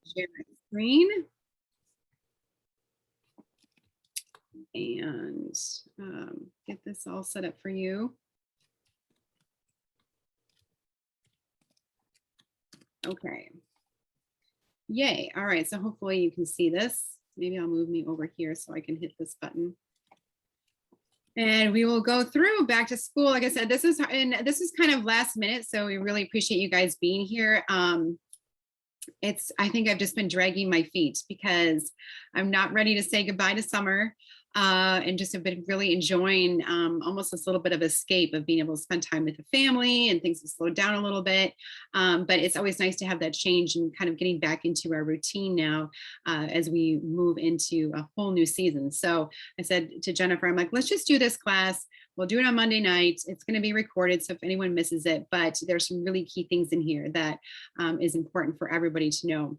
Share my screen. And get this all set up for you. Okay. Yay. All right. So hopefully you can see this. Maybe I'll move me over here so I can hit this button. And we will go through back to school. Like I said, this is kind of last minute. So we really appreciate you guys being here. I think I've just been dragging my feet because I'm not ready to say goodbye to summer. And just have been really enjoying almost this little bit of escape of being able to spend time with the family, and things have slowed down a little bit. But it's always nice to have that change and kind of getting back into our routine now as we move into a whole new season. So I said to Jennifer, I'm like, let's just do this class. We'll do it on Monday night. It's going to be recorded, so if anyone misses it, but there's some really key things in here that is important for everybody to know.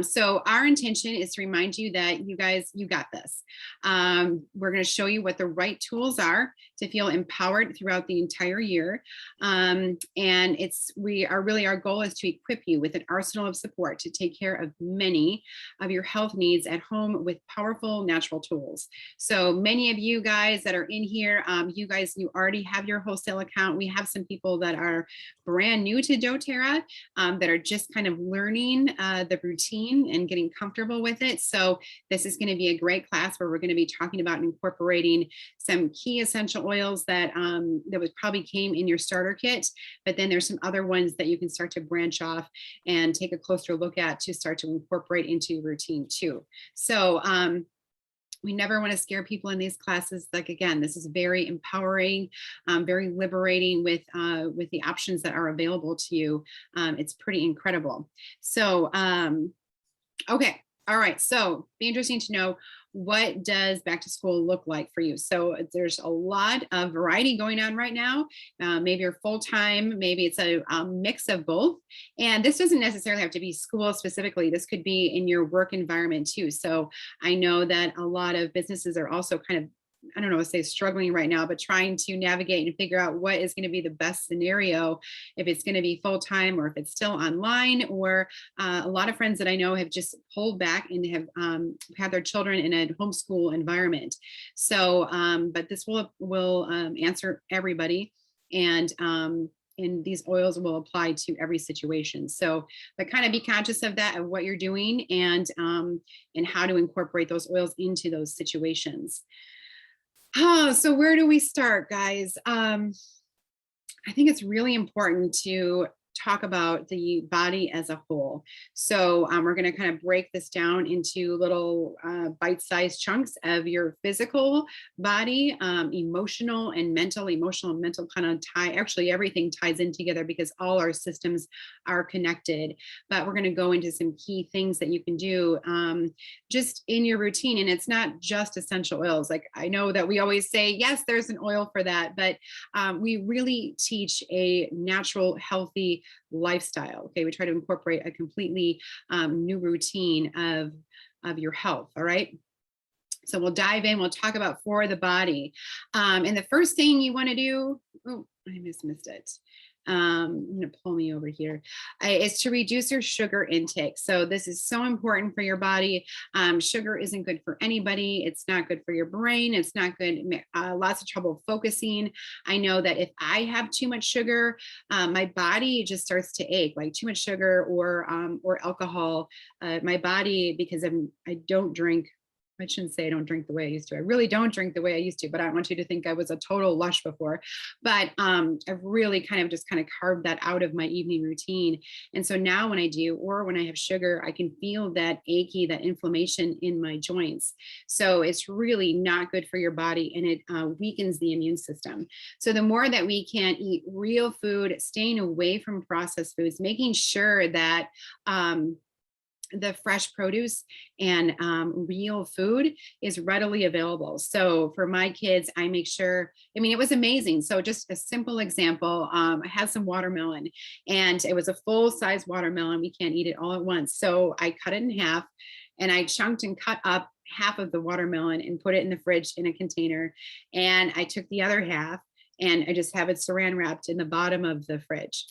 So our intention is to remind you that you guys, you got this. We're going to show you what the right tools are to feel empowered throughout the entire year. And our goal is to equip you with an arsenal of support to take care of many of your health needs at home with powerful natural tools. So many of you guys that are in here, you already have your wholesale account. We have some people that are brand new to doTERRA that are just kind of learning the routine and getting comfortable with it. So this is going to be a great class where we're going to be talking about incorporating some key essential oils that probably came in your starter kit, but then there's some other ones that you can start to branch off and take a closer look at to start to incorporate into your routine too. So we never want to scare people in these classes. Like, again, this is very empowering, very liberating with the options that are available to you. It's pretty incredible. So, okay. All right. So be interesting to know, what does back to school look like for you? So there's a lot of variety going on right now. Maybe you're full-time, maybe it's a mix of both. And this doesn't necessarily have to be school specifically. This could be in your work environment too. So I know that a lot of businesses are also kind of, I don't know, say struggling right now, but trying to navigate and figure out what is going to be the best scenario, if it's going to be full-time or if it's still online. Or a lot of friends that I know have just pulled back and have had their children in a homeschool environment. So, but this will answer everybody. And these oils will apply to every situation. So, but kind of be conscious of that, of what you're doing, and how to incorporate those oils into those situations. Oh, so where do we start, guys? I think it's really important to talk about the body as a whole. So we're going to kind of break this down into little bite-sized chunks of your physical body, emotional and mental kind of actually everything ties in together because all our systems are connected. But we're going to go into some key things that you can do just in your routine. And it's not just essential oils. Like, I know that we always say, yes, there's an oil for that, but we really teach a natural, healthy lifestyle. Okay, we try to incorporate a completely new routine of your health. All right. So we'll dive in. We'll talk about for the body. And the first thing you want to do, oh, I missed it. I'm going to pull me over here, is to reduce your sugar intake. So this is so important for your body. Sugar isn't good for anybody. It's not good for your brain. It's not good. Lots of trouble focusing. I know that if I have too much sugar, my body just starts to ache, like too much sugar or alcohol. My body, because I don't drink. I shouldn't say I don't drink the way I used to. I really don't drink the way I used to, but I don't want you to think I was a total lush before. But I've really kind of carved that out of my evening routine. And so now when I do, or when I have sugar, I can feel that achy, that inflammation in my joints. So it's really not good for your body, and it weakens the immune system. So the more that we can eat real food, staying away from processed foods, making sure that the fresh produce and real food is readily available. So for my kids, I make sure, it was amazing. So just a simple example, I had some watermelon, and it was a full-size watermelon. We can't eat it all at once. So I cut it in half, and I chunked and cut up half of the watermelon and put it in the fridge in a container. And I took the other half and I just have it saran wrapped in the bottom of the fridge.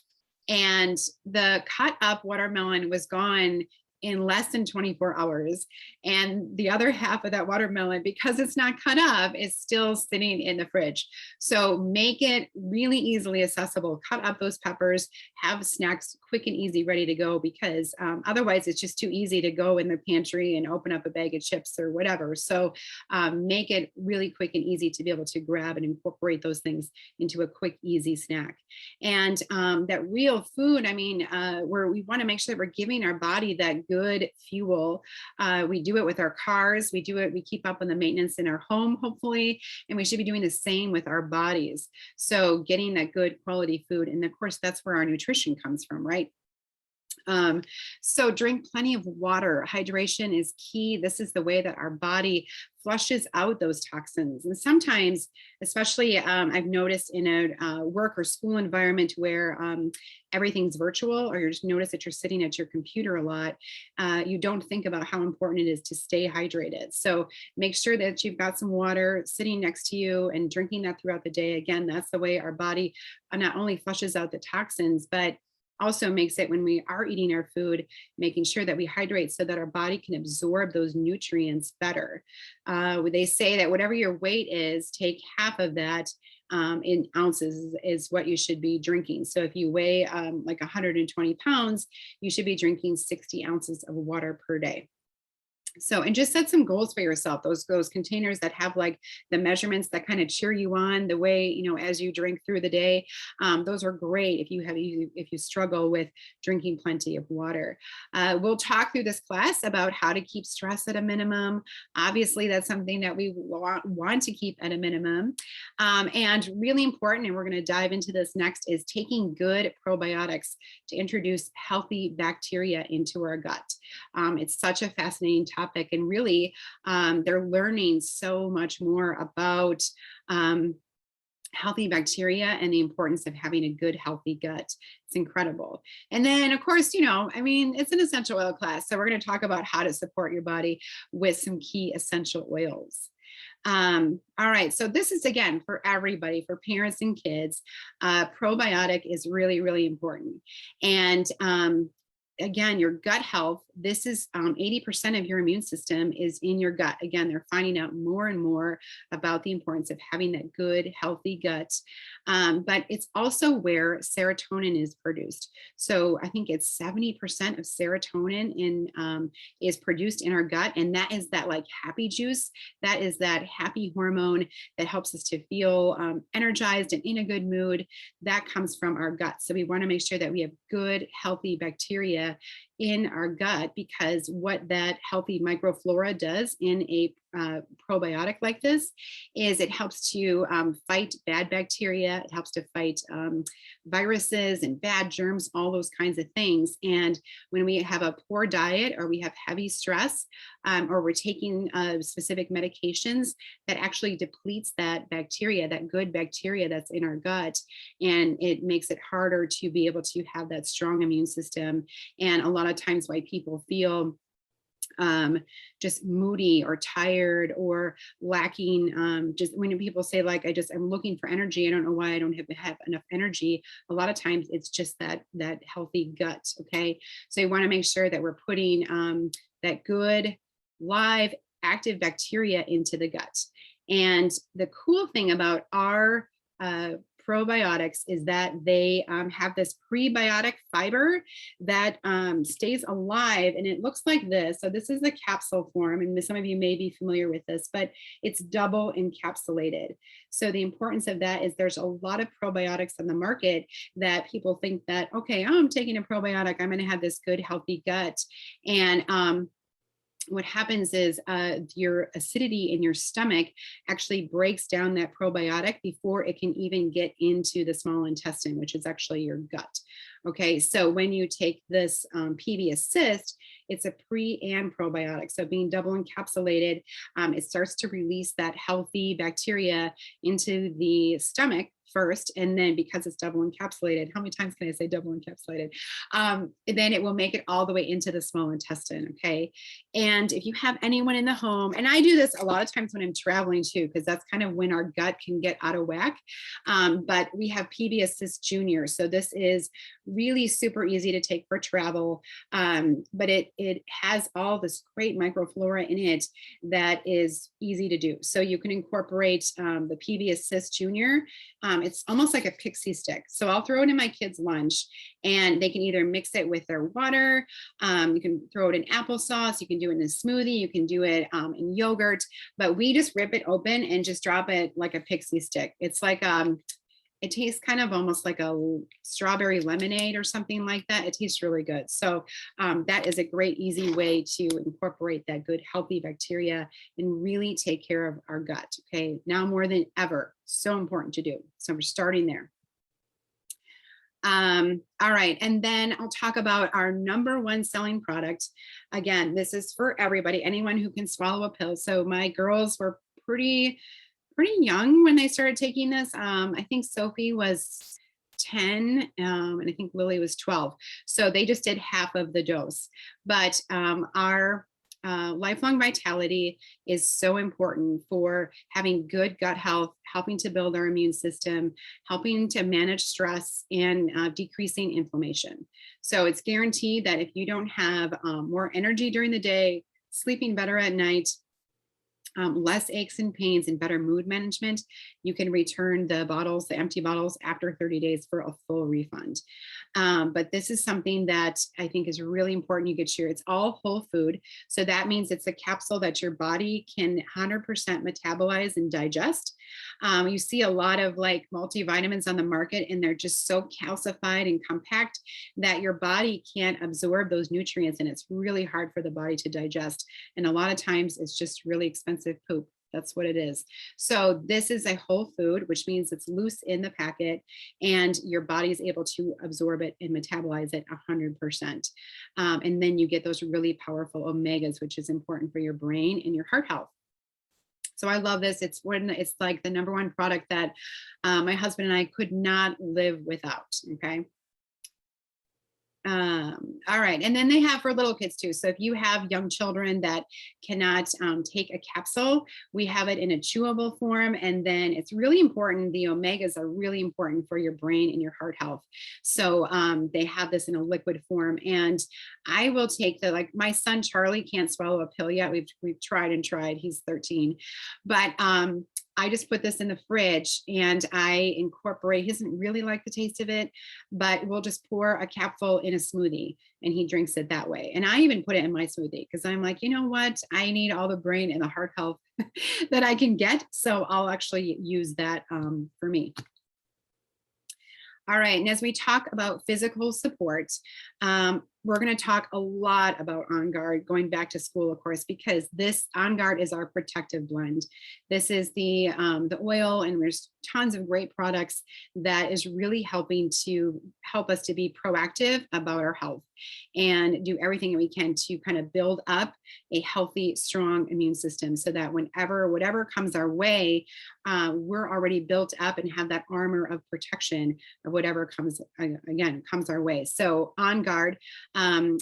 And the cut up watermelon was gone in less than 24 hours. And the other half of that watermelon, because it's not cut up, is still sitting in the fridge. So make it really easily accessible. Cut up those peppers, have snacks quick and easy, ready to go, because otherwise it's just too easy to go in the pantry and open up a bag of chips or whatever. So make it really quick and easy to be able to grab and incorporate those things into a quick, easy snack. And that real food, I mean, where we want to make sure that we're giving our body that good fuel. We do it with our cars. We keep up on the maintenance in our home, hopefully, and we should be doing the same with our bodies. So getting that good quality food. And of course, that's where our nutrition comes from, right? So drink plenty of water. Hydration is key. This is the way that our body flushes out those toxins. And sometimes, especially I've noticed in a work or school environment where everything's virtual, or you just notice that you're sitting at your computer a lot, you don't think about how important it is to stay hydrated. So make sure that you've got some water sitting next to you and drinking that throughout the day. Again, that's the way our body not only flushes out the toxins, but also makes it, when we are eating our food, making sure that we hydrate so that our body can absorb those nutrients better. They say that whatever your weight is, take half of that in ounces is what you should be drinking. So if you weigh like 120 pounds, you should be drinking 60 ounces of water per day. So, and just set some goals for yourself, those containers that have like the measurements that kind of cheer you on the way, you know, as you drink through the day. Those are great if you struggle with drinking plenty of water. We'll talk through this class about how to keep stress at a minimum. Obviously, that's something that we want to keep at a minimum. And really important, and we're going to dive into this next, is taking good probiotics to introduce healthy bacteria into our gut. It's such a fascinating topic. And really, they're learning so much more about healthy bacteria and the importance of having a good, healthy gut. It's incredible. And then, of course, you know, I mean, it's an essential oil class. So we're going to talk about how to support your body with some key essential oils. All right, so this is, again, for everybody, for parents and kids. Probiotic is really, really important. And again, your gut health, this is 80% of your immune system is in your gut. Again, they're finding out more and more about the importance of having that good, healthy gut. But it's also where serotonin is produced. So I think it's 70% of serotonin is produced in our gut. And that is that like happy juice. That is that happy hormone that helps us to feel energized and in a good mood. That comes from our gut. So we want to make sure that we have good, healthy bacteria in our gut, because what that healthy microflora does in a probiotic like this is it helps to fight bad bacteria. It helps to fight viruses and bad germs, all those kinds of things. And when we have a poor diet, or we have heavy stress, or we're taking specific medications, that actually depletes that bacteria, that good bacteria that's in our gut. And it makes it harder to be able to have that strong immune system. And a lot of times why people feel just moody or tired or lacking, just when people say like, I'm looking for energy, I don't know why I don't have enough energy. A lot of times it's just that healthy gut. Okay. So you want to make sure that we're putting that good, live, active bacteria into the gut. And the cool thing about our probiotics is that they have this prebiotic fiber that stays alive, and it looks like this. So this is the capsule form, and some of you may be familiar with this, but it's double encapsulated. So the importance of that is there's a lot of probiotics on the market that people think that, okay, I'm taking a probiotic, I'm going to have this good, healthy gut. And what happens is your acidity in your stomach actually breaks down that probiotic before it can even get into the small intestine, which is actually your gut. Okay, so when you take this PB Assist, it's a pre and probiotic. So being double encapsulated, it starts to release that healthy bacteria into the stomach first, and then because it's double encapsulated, how many times can I say double encapsulated? Then it will make it all the way into the small intestine. Okay. And if you have anyone in the home, and I do this a lot of times when I'm traveling too, because that's kind of when our gut can get out of whack. But we have PB Assist Junior. So this is really super easy to take for travel. But it has all this great microflora in it that is easy to do. So you can incorporate the PB Assist Junior. It's almost like a pixie stick. So I'll throw it in my kids' lunch, and they can either mix it with their water. You can throw it in applesauce. You can do it in a smoothie. You can do it in yogurt. But we just rip it open and just drop it like a pixie stick. It's like it tastes kind of almost like a strawberry lemonade or something like that. It tastes really good. So that is a great, easy way to incorporate that good, healthy bacteria and really take care of our gut. Okay, now more than ever, so important to do. So we're starting there. All right, and then I'll talk about our #1 selling product. Again, this is for everybody, anyone who can swallow a pill. So my girls were pretty young when they started taking this. I think Sophie was 10, and I think Lily was 12. So they just did half of the dose. But our lifelong vitality is so important for having good gut health, helping to build our immune system, helping to manage stress, and decreasing inflammation. So it's guaranteed that if you don't have more energy during the day, sleeping better at night, less aches and pains, and better mood management, you can return the bottles, the empty bottles, after 30 days for a full refund. But this is something that I think is really important. You get it's all whole food. So that means it's a capsule that your body can 100% metabolize and digest. You see a lot of like multivitamins on the market, and they're just so calcified and compact that your body can't absorb those nutrients, and it's really hard for the body to digest. And a lot of times it's just really expensive poop. That's what it is. So this is a whole food, which means it's loose in the packet, and your body is able to absorb it and metabolize it 100%. And then you get those really powerful omegas, which is important for your brain and your heart health. So I love this. It's like the #1 product that my husband and I could not live without. Okay. All right. And then they have for little kids too. So if you have young children that cannot take a capsule, we have it in a chewable form. And then it's really important. The omegas are really important for your brain and your heart health. So they have this in a liquid form. And I will take like my son, Charlie, can't swallow a pill yet. We've tried and tried. He's 13, but I just put this in the fridge and I incorporate, he doesn't really like the taste of it, but we'll just pour a capful in a smoothie and he drinks it that way. And I even put it in my smoothie because I'm like, you know what? I need all the brain and the heart health that I can get. So I'll actually use that for me. All right, and as we talk about physical support, we're going to talk a lot about OnGuard going back to school, of course, because this OnGuard is our protective blend. This is the oil, and there's tons of great products that is really helping to help us to be proactive about our health and do everything that we can to kind of build up a healthy, strong immune system so that whatever comes our way, we're already built up and have that armor of protection of whatever comes our way. So OnGuard,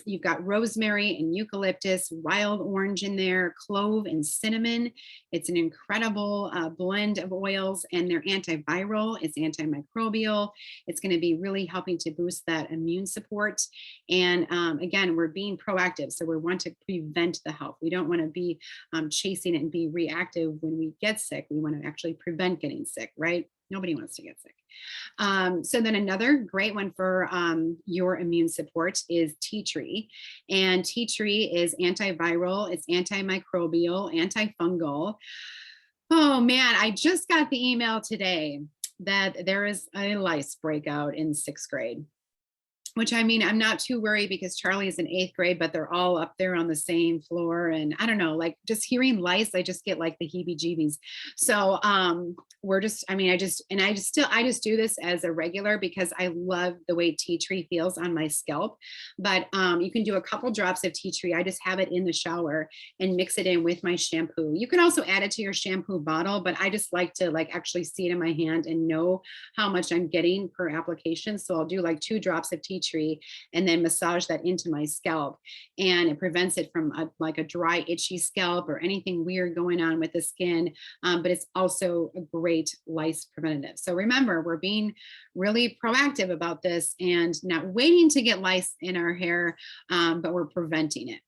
you've got rosemary and eucalyptus, wild orange in there, clove and cinnamon. It's an incredible blend of oils, and they're antiviral, it's antimicrobial. It's going to be really helping to boost that immune support. And again, we're being proactive. So we want to prevent the health. We don't want to be chasing it and be reactive when we get sick. We want to actually prevent getting sick, right? Nobody wants to get sick. So then another great one for your immune support is tea tree. And tea tree is antiviral, it's antimicrobial, antifungal. Oh man, I just got the email today that there is a lice breakout in 6th grade. Which, I mean, I'm not too worried because Charlie is in 8th grade, but they're all up there on the same floor. And I don't know, like just hearing lice, I just get like the heebie-jeebies. So I just do this as a regular because I love the way tea tree feels on my scalp. But you can do a couple drops of tea tree. I just have it in the shower and mix it in with my shampoo. You can also add it to your shampoo bottle, but I just like to actually see it in my hand and know how much I'm getting per application. So I'll do like 2 drops of tea tree and then massage that into my scalp. And it prevents it from like a dry, itchy scalp or anything weird going on with the skin. But it's also a great lice preventative. So remember, we're being really proactive about this and not waiting to get lice in our hair, but we're preventing it.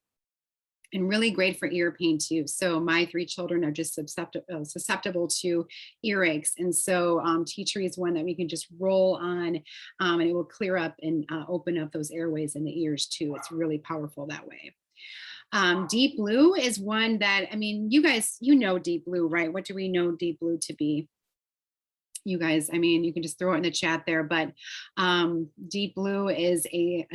And really great for ear pain too. So my 3 children are just susceptible to earaches. And so tea tree is one that we can just roll on and it will clear up and open up those airways in the ears too. It's really powerful that way. Deep blue is one that, I mean, you guys, you know deep blue, right? What do we know deep blue to be? You guys, I mean, you can just throw it in the chat there, but deep blue is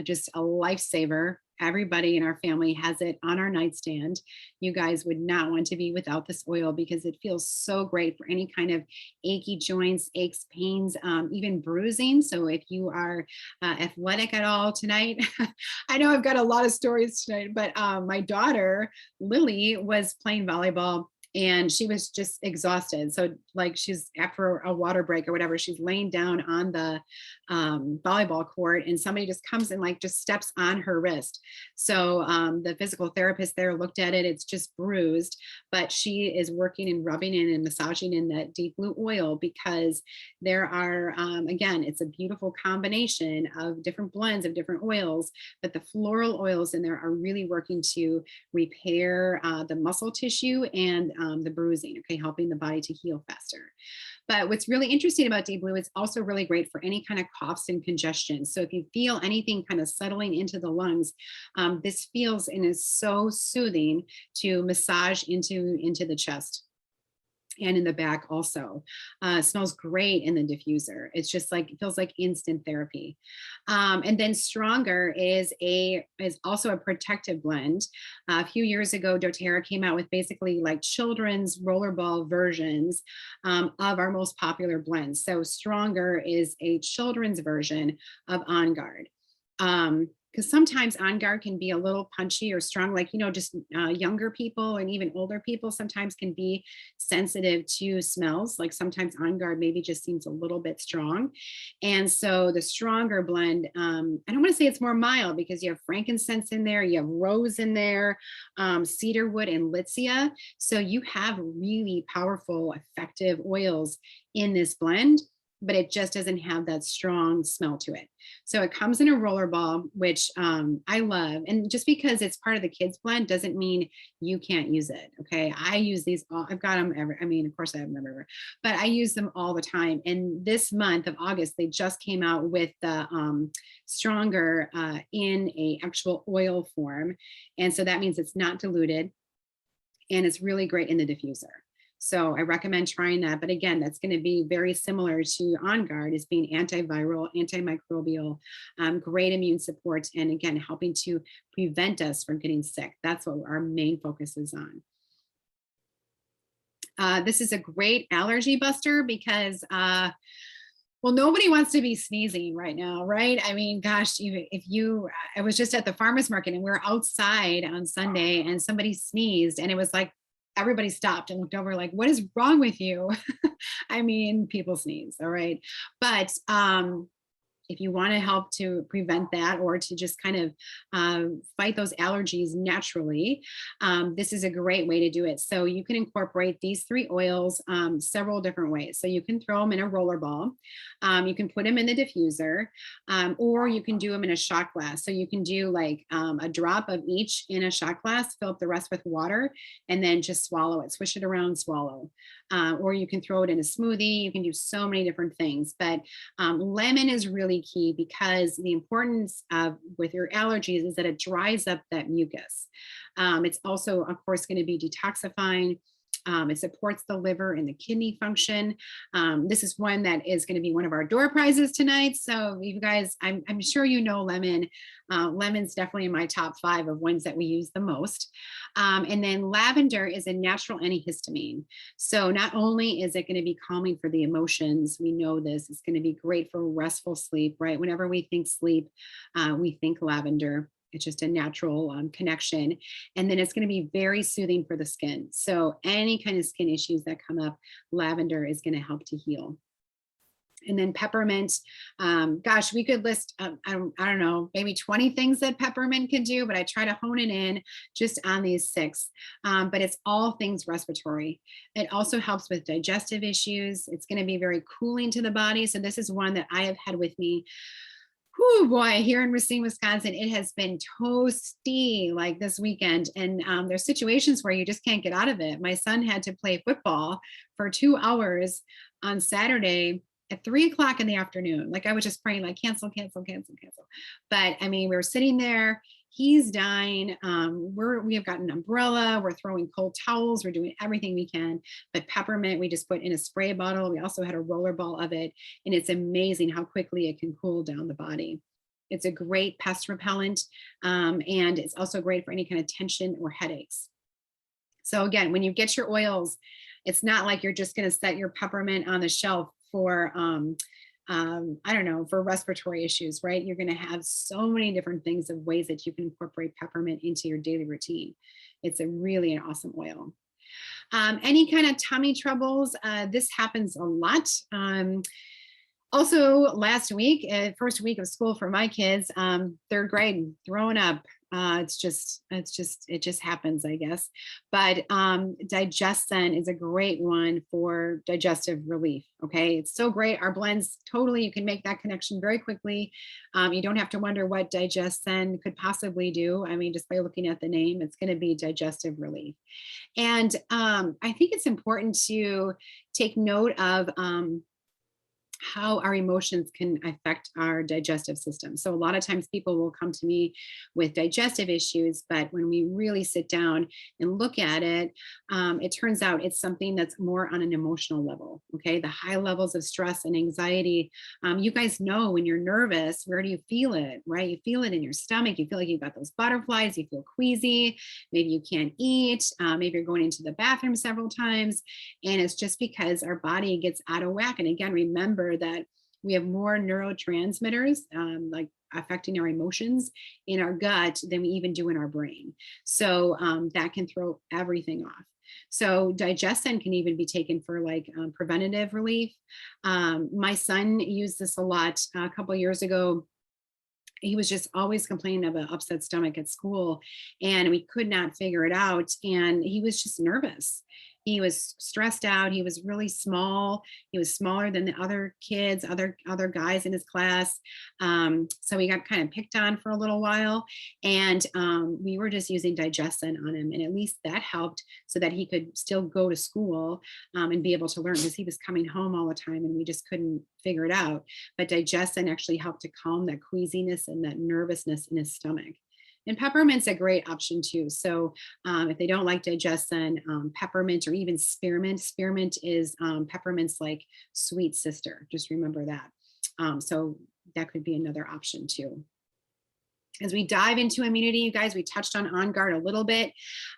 just a lifesaver. Everybody in our family has it on our nightstand. You guys would not want to be without this oil because it feels so great for any kind of achy joints, aches, pains, even bruising. So if you are athletic at all tonight, I know I've got a lot of stories tonight, but my daughter, Lily, was playing volleyball and she was just exhausted. So like she's after a water break or whatever, she's laying down on the volleyball court and somebody just comes and like just steps on her wrist. So the physical therapist there looked at it, it's just bruised, but she is working and rubbing in and massaging in that deep blue oil because there are, again, it's a beautiful combination of different blends of different oils, but the floral oils in there are really working to repair the muscle tissue and the bruising, okay, helping the body to heal faster. But what's really interesting about deep blue, it's also really great for any kind of coughs and congestion. So if you feel anything kind of settling into the lungs, this feels and is so soothing to massage into the chest. And in the back also. Smells great in the diffuser. It's just like, it feels like instant therapy. And then Stronger is also a protective blend. A few years ago, doTERRA came out with basically like children's rollerball versions of our most popular blends. So Stronger is a children's version of OnGuard. Because sometimes OnGuard can be a little punchy or strong, like, you know, just younger people and even older people sometimes can be sensitive to smells. Like sometimes OnGuard maybe just seems a little bit strong. And so the Stronger blend, I don't want to say it's more mild because you have frankincense in there, you have rose in there, cedarwood and litsea. So you have really powerful, effective oils in this blend, but it just doesn't have that strong smell to it. So it comes in a rollerball, which I love. And just because it's part of the kids blend doesn't mean you can't use it. Okay. I use these all, I've got them I mean, of course I have them everywhere, but I use them all the time. And this month of August, they just came out with the Stronger in a actual oil form. And so that means it's not diluted and it's really great in the diffuser. So I recommend trying that. But again, that's going to be very similar to OnGuard as being antiviral, antimicrobial, great immune support, and again, helping to prevent us from getting sick. That's what our main focus is on. This is a great allergy buster because well, nobody wants to be sneezing right now, right? I mean, gosh, I was just at the farmer's market and we were outside on Sunday and somebody sneezed and it was like, everybody stopped and looked over like, what is wrong with you? I mean, people sneeze, all right. But if you want to help to prevent that or to just kind of fight those allergies naturally, this is a great way to do it. So you can incorporate these 3 oils several different ways. So you can throw them in a rollerball, you can put them in the diffuser, or you can do them in a shot glass. So you can do like a drop of each in a shot glass, fill up the rest with water, and then just swallow it, swish it around, swallow. Or you can throw it in a smoothie. You can do so many different things, but lemon is really key because the importance of with your allergies is that it dries up that mucus. It's also, of course, going to be detoxifying. It supports the liver and the kidney function. This is one that is going to be one of our door prizes tonight. So you guys, I'm sure you know lemon. Lemon's definitely in my top 5 of ones that we use the most. And then lavender is a natural antihistamine. So not only is it going to be calming for the emotions, we know this, it's going to be great for restful sleep, right? Whenever we think sleep, we think lavender. It's just a natural connection. And then it's going to be very soothing for the skin. So any kind of skin issues that come up, lavender is going to help to heal. And then peppermint, gosh, we could list, I don't know, maybe 20 things that peppermint can do, but I try to hone it in just on these 6. But it's all things respiratory. It also helps with digestive issues. It's going to be very cooling to the body. So this is one that I have had with me. Oh boy, here in Racine, Wisconsin, it has been toasty like this weekend. And there's situations where you just can't get out of it. My son had to play football for 2 hours on Saturday at 3 o'clock in the afternoon. Like I was just praying, like cancel, cancel, cancel, cancel. But I mean, we were sitting there, he's dying. We have got an umbrella, we're throwing cold towels, we're doing everything we can. But peppermint, we just put in a spray bottle. We also had a rollerball of it. And it's amazing how quickly it can cool down the body. It's a great pest repellent. And it's also great for any kind of tension or headaches. So again, when you get your oils, it's not like you're just going to set your peppermint on the shelf for, I don't know, for respiratory issues, right? You're going to have so many different things of ways that you can incorporate peppermint into your daily routine. It's really an awesome oil. Any kind of tummy troubles, this happens a lot. Also last week, first week of school for my kids, 3rd grade, throwing up. It just happens, I guess. But Digestion is a great one for digestive relief. Okay, it's so great. Our blends, totally, you can make that connection very quickly. You don't have to wonder what Digestion could possibly do. I mean, just by looking at the name, it's going to be digestive relief. And I think it's important to take note of how our emotions can affect our digestive system. So a lot of times people will come to me with digestive issues, but when we really sit down and look at it, it turns out it's something that's more on an emotional level. Okay, the high levels of stress and anxiety. You guys know when you're nervous, where do you feel it, right? You feel it in your stomach. You feel like you've got those butterflies. You feel queasy. Maybe you can't eat. Maybe you're going into the bathroom several times. And it's just because our body gets out of whack. And again, remember that we have more neurotransmitters like affecting our emotions in our gut than we even do in our brain. So that can throw everything off. So Digestion can even be taken for like preventative relief. My son used this a lot a couple of years ago. He was just always complaining of an upset stomach at school, and we could not figure it out. And he was just nervous. He was stressed out. He was really small. He was smaller than the other kids, other guys in his class. So he got kind of picked on for a little while. And we were just using Digestion on him. And at least that helped so that he could still go to school and be able to learn, because he was coming home all the time and we just couldn't figure it out. But Digestion actually helped to calm that queasiness and that nervousness in his stomach. And peppermint's a great option too. So if they don't like Digestion, peppermint or even spearmint. Spearmint is peppermint's like sweet sister. Just remember that. So that could be another option too. As we dive into immunity, you guys, we touched on OnGuard a little bit,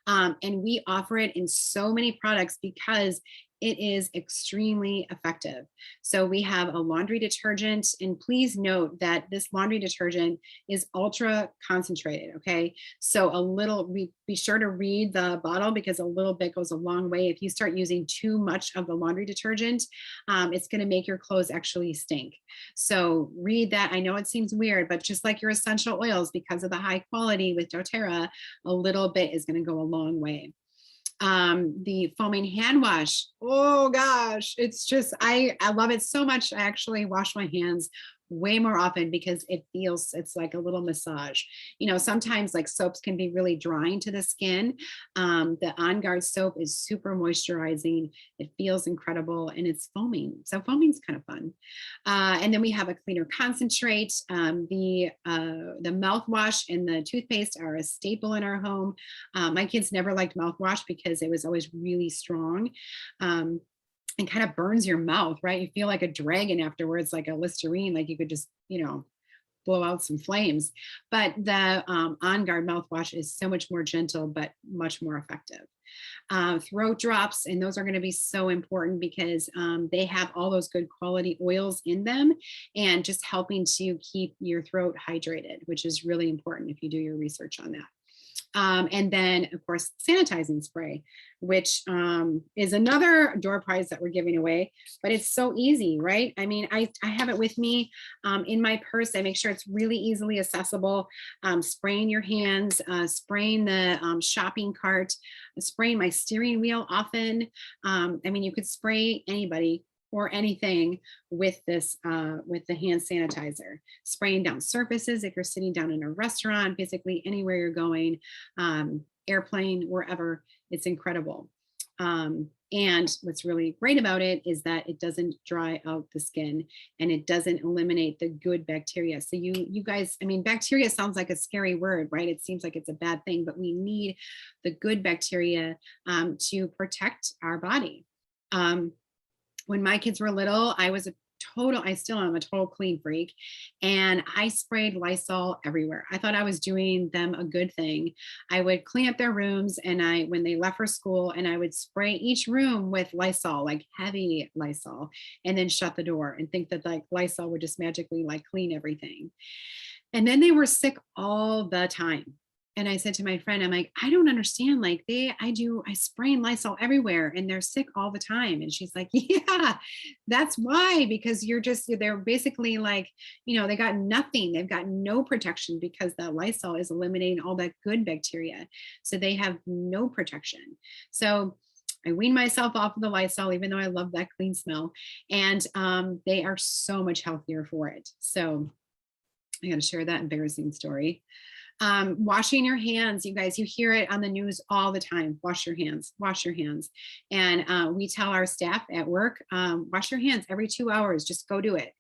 and we offer it in so many products because it is extremely effective. So we have a laundry detergent, and please note that this laundry detergent is ultra concentrated, okay? So be sure to read the bottle because a little bit goes a long way. If you start using too much of the laundry detergent, it's gonna make your clothes actually stink. So read that. I know it seems weird, but just like your essential oils, because of the high quality with doTERRA, a little bit is gonna go a long way. The foaming hand wash. Oh gosh, it's just, I love it so much. I actually wash my hands way more often because it's like a little massage. You know, sometimes like soaps can be really drying to the skin. The OnGuard soap is super moisturizing. It feels incredible and it's foaming. So foaming's kind of fun. And then we have a cleaner concentrate. The mouthwash and the toothpaste are a staple in our home. My kids never liked mouthwash because it was always really strong. And kind of burns your mouth, right? You feel like a dragon afterwards, like a Listerine, like you could just, blow out some flames. But the OnGuard mouthwash is so much more gentle, but much more effective. Throat drops, and those are going to be so important because they have all those good quality oils in them and just helping to keep your throat hydrated, which is really important if you do your research on that. And then of course, sanitizing spray, which is another door prize that we're giving away, but it's so easy, right? I mean, I have it with me in my purse. I make sure it's really easily accessible. Spraying your hands, spraying the shopping cart, spraying my steering wheel often. I mean, you could spray anybody or anything with this, with the hand sanitizer, spraying down surfaces. If you're sitting down in a restaurant, basically anywhere you're going, airplane, wherever, it's incredible. And what's really great about it is that it doesn't dry out the skin and it doesn't eliminate the good bacteria. So you guys, I mean, bacteria sounds like a scary word, right? It seems like it's a bad thing, but we need the good bacteria to protect our body. When my kids were little, I still am a total clean freak. And I sprayed Lysol everywhere. I thought I was doing them a good thing. I would clean up their rooms and when they left for school, and I would spray each room with Lysol, like heavy Lysol, and then shut the door and think that like Lysol would just magically like clean everything. And then they were sick all the time. And I said to my friend, I'm like, I don't understand. Like I spray Lysol everywhere and they're sick all the time. And she's like, yeah, that's why, because they're basically like, they got nothing. They've got no protection because that Lysol is eliminating all that good bacteria. So they have no protection. So I weaned myself off of the Lysol, even though I love that clean smell. And they are so much healthier for it. So I got to share that embarrassing story. Washing your hands, you guys, you hear it on the news all the time. Wash your hands, wash your hands. And we tell our staff at work, wash your hands every 2 hours, just go do it.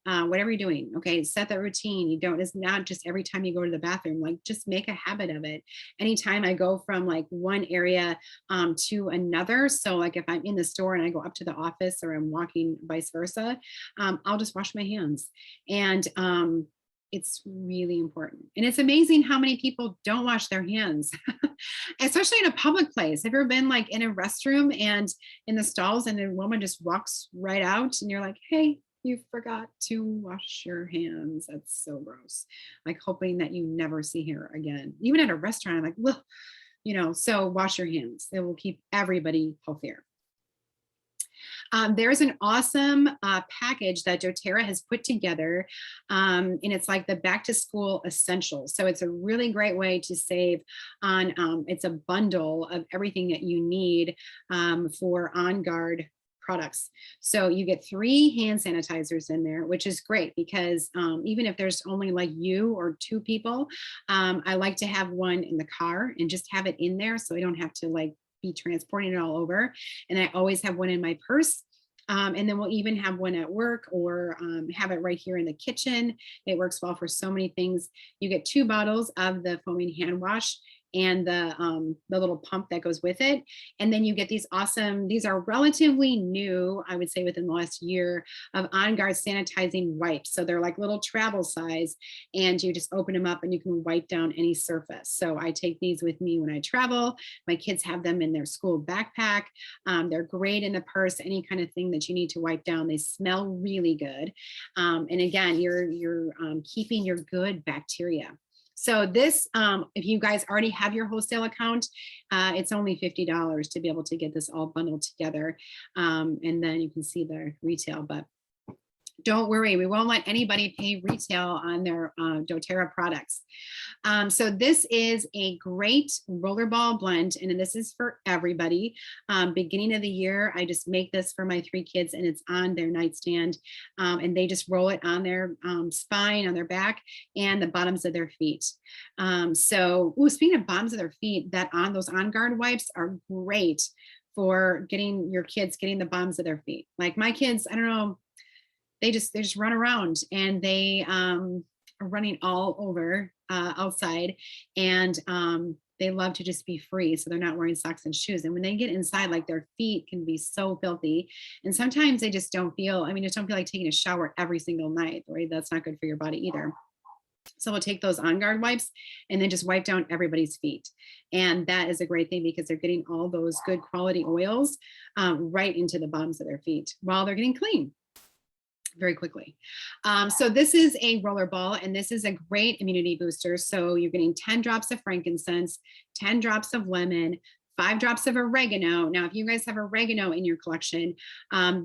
Whatever you're doing, okay, set that routine. It's not just every time you go to the bathroom, like just make a habit of it. Anytime I go from like one area to another. So like if I'm in the store and I go up to the office or I'm walking vice versa, I'll just wash my hands. And it's really important. And it's amazing how many people don't wash their hands, especially in a public place. Have you ever been like in a restroom and in the stalls and a woman just walks right out and you're like, hey, you forgot to wash your hands. That's so gross. Like hoping that you never see her again. Even at a restaurant, I'm like, look, so wash your hands. It will keep everybody healthier. There's an awesome package that Doterra has put together, and it's like the back to school essentials. So it's a really great way to save on, it's a bundle of everything that you need for OnGuard products. So you get 3 hand sanitizers in there, which is great because even if there's only like you or 2 people, I like to have one in the car and just have it in there so I don't have to like be transporting it all over. And I always have one in my purse. And then we'll even have one at work or have it right here in the kitchen. It works well for so many things. You get 2 bottles of the foaming hand wash and the little pump that goes with it. And then you get these awesome, these are relatively new, I would say within the last year, of OnGuard sanitizing wipes. So they're like little travel size and you just open them up and you can wipe down any surface. So I take these with me when I travel. My kids have them in their school backpack. They're great in the purse, any kind of thing that you need to wipe down. They smell really good. And again, you're keeping your good bacteria. So this, if you guys already have your wholesale account, it's only $50 to be able to get this all bundled together. And then you can see the retail, but don't worry, we won't let anybody pay retail on their Doterra products. So this is a great rollerball blend, and this is for everybody. Beginning of the year, I just make this for my 3 kids, and it's on their nightstand, and they just roll it on their spine, on their back, and the bottoms of their feet. Speaking of bottoms of their feet, those OnGuard wipes are great for getting your kids getting the bottoms of their feet. Like my kids, I don't know, they just run around and they are running all over outside, and they love to just be free. So they're not wearing socks and shoes. And when they get inside, like their feet can be so filthy. And sometimes they just don't feel like taking a shower every single night, right? That's not good for your body either. So we'll take those OnGuard wipes and then just wipe down everybody's feet. And that is a great thing because they're getting all those good quality oils right into the bottoms of their feet while they're getting clean. very quickly. So this is a Rollerball, and this is a great immunity booster. So you're getting 10 drops of frankincense, 10 drops of lemon, 5 drops of oregano. Now, if you guys have oregano in your collection,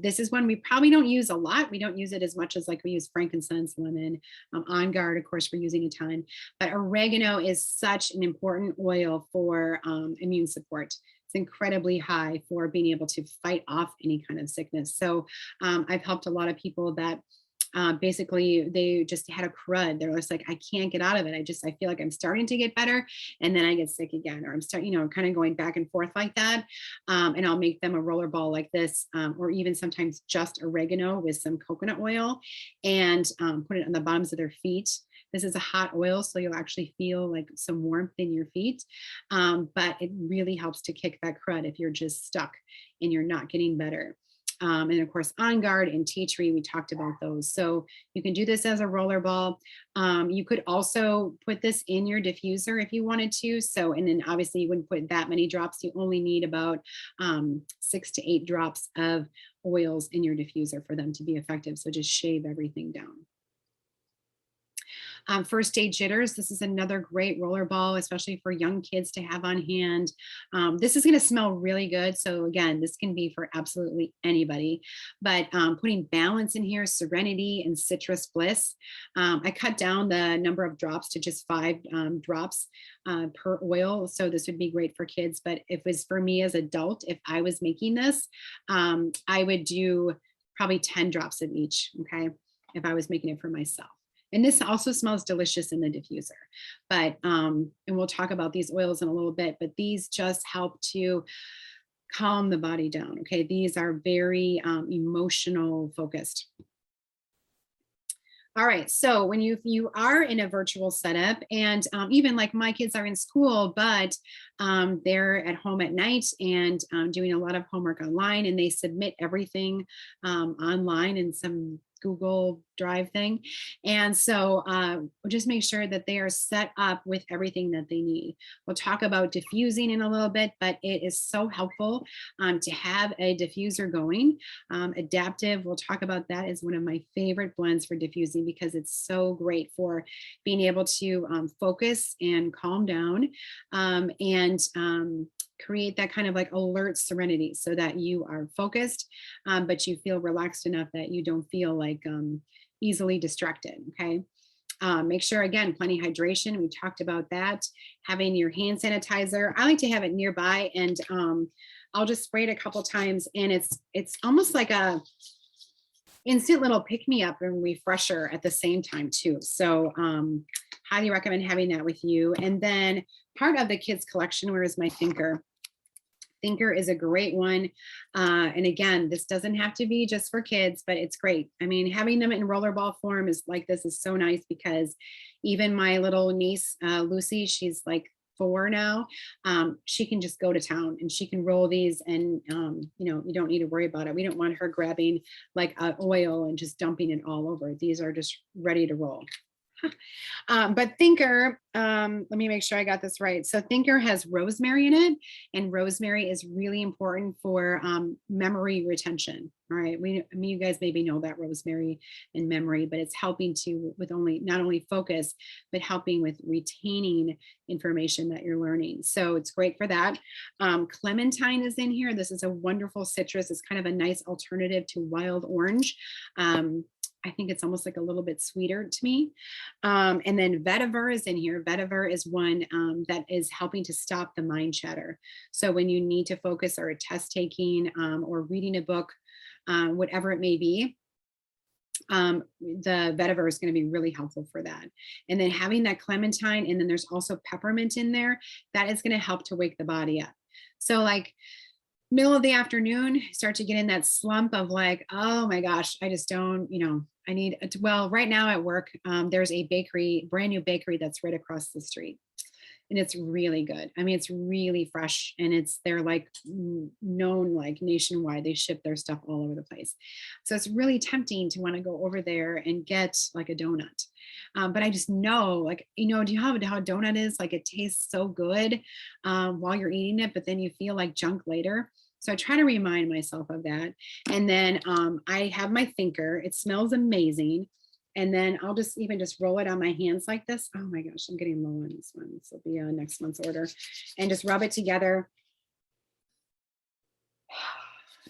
this is one we probably don't use a lot. We don't use it as much as like we use frankincense, lemon, OnGuard, of course, we're using a ton. But oregano is such an important oil for immune support. It's incredibly high for being able to fight off any kind of sickness. So I've helped a lot of people that basically they just had a crud. They're just like, I can't get out of it. I feel like I'm starting to get better, and then I get sick again, or I'm starting, kind of going back and forth like that. And I'll make them a Rollerball like this, or even sometimes just oregano with some coconut oil, and put it on the bottoms of their feet. This is a hot oil, so you'll actually feel like some warmth in your feet. But it really helps to kick that crud if you're just stuck and you're not getting better. And of course, OnGuard and tea tree, we talked about those. So you can do this as a Rollerball. You could also put this in your diffuser if you wanted to. So, and then obviously you wouldn't put that many drops. You only need about 6 to 8 drops of oils in your diffuser for them to be effective. So just shave everything down. First aid jitters. This is another great Rollerball, especially for young kids to have on hand. This is going to smell really good. So again, this can be for absolutely anybody, but putting balance in here, Serenity and citrus bliss. I cut down the number of drops to just 5 drops per oil. So this would be great for kids, but if it was for me as adult, if I was making this, I would do probably 10 drops of each. Okay. If I was making it for myself. And this also smells delicious in the diffuser. But, and we'll talk about these oils in a little bit, but these just help to calm the body down. Okay. These are very emotional focused. All right. So when you are in a virtual setup, and even like my kids are in school, but they're at home at night and doing a lot of homework online, and they submit everything online in some Google Drive thing. And so just make sure that they are set up with everything that they need. We'll talk about diffusing in a little bit, but it is so helpful to have a diffuser going. Adaptive, we'll talk about that as one of my favorite blends for diffusing because it's so great for being able to focus and calm down and create that kind of like alert serenity so that you are focused, but you feel relaxed enough that you don't feel like easily distracted. Okay. Make sure, again, plenty hydration. We talked about that. Having your hand sanitizer. I like to have it nearby, and I'll just spray it a couple times, and it's almost like a instant little pick me up and refresher at the same time too. So highly recommend having that with you. And then part of the kids collection, where is my thinker? Thinker is a great one. And again, this doesn't have to be just for kids, but it's great. I mean, having them in Rollerball form is like, this is so nice because even my little niece, Lucy, she's like 4 now. She can just go to town and she can roll these, and you don't need to worry about it. We don't want her grabbing like oil and just dumping it all over. These are just ready to roll. But Thinker, let me make sure I got this right. So Thinker has rosemary in it, and rosemary is really important for memory retention. All right, you guys maybe know that rosemary and memory, but it's helping to with not only focus, but helping with retaining information that you're learning. So it's great for that. Clementine is in here. This is a wonderful citrus. It's kind of a nice alternative to wild orange. I think it's almost like a little bit sweeter to me. And then vetiver is in here. Vetiver is one that is helping to stop the mind chatter. So when you need to focus or a test taking or reading a book, whatever it may be, the vetiver is going to be really helpful for that. And then having that clementine, and then there's also peppermint in there, that is going to help to wake the body up. So like middle of the afternoon, start to get in that slump of like, oh my gosh, I just don't, I need, well, right now at work, there's a bakery, brand new bakery that's right across the street. And it's really good. I mean, it's really fresh, and they're like known like nationwide. They ship their stuff all over the place. So it's really tempting to want to go over there and get like a donut. But I just know, like, do you know how a donut is? Like, it tastes so good while you're eating it, but then you feel like junk later. So I try to remind myself of that. And then I have my thinker. It smells amazing. And then I'll just even just roll it on my hands like this. Oh my gosh, I'm getting low on this one. This will be next month's order. And just rub it together.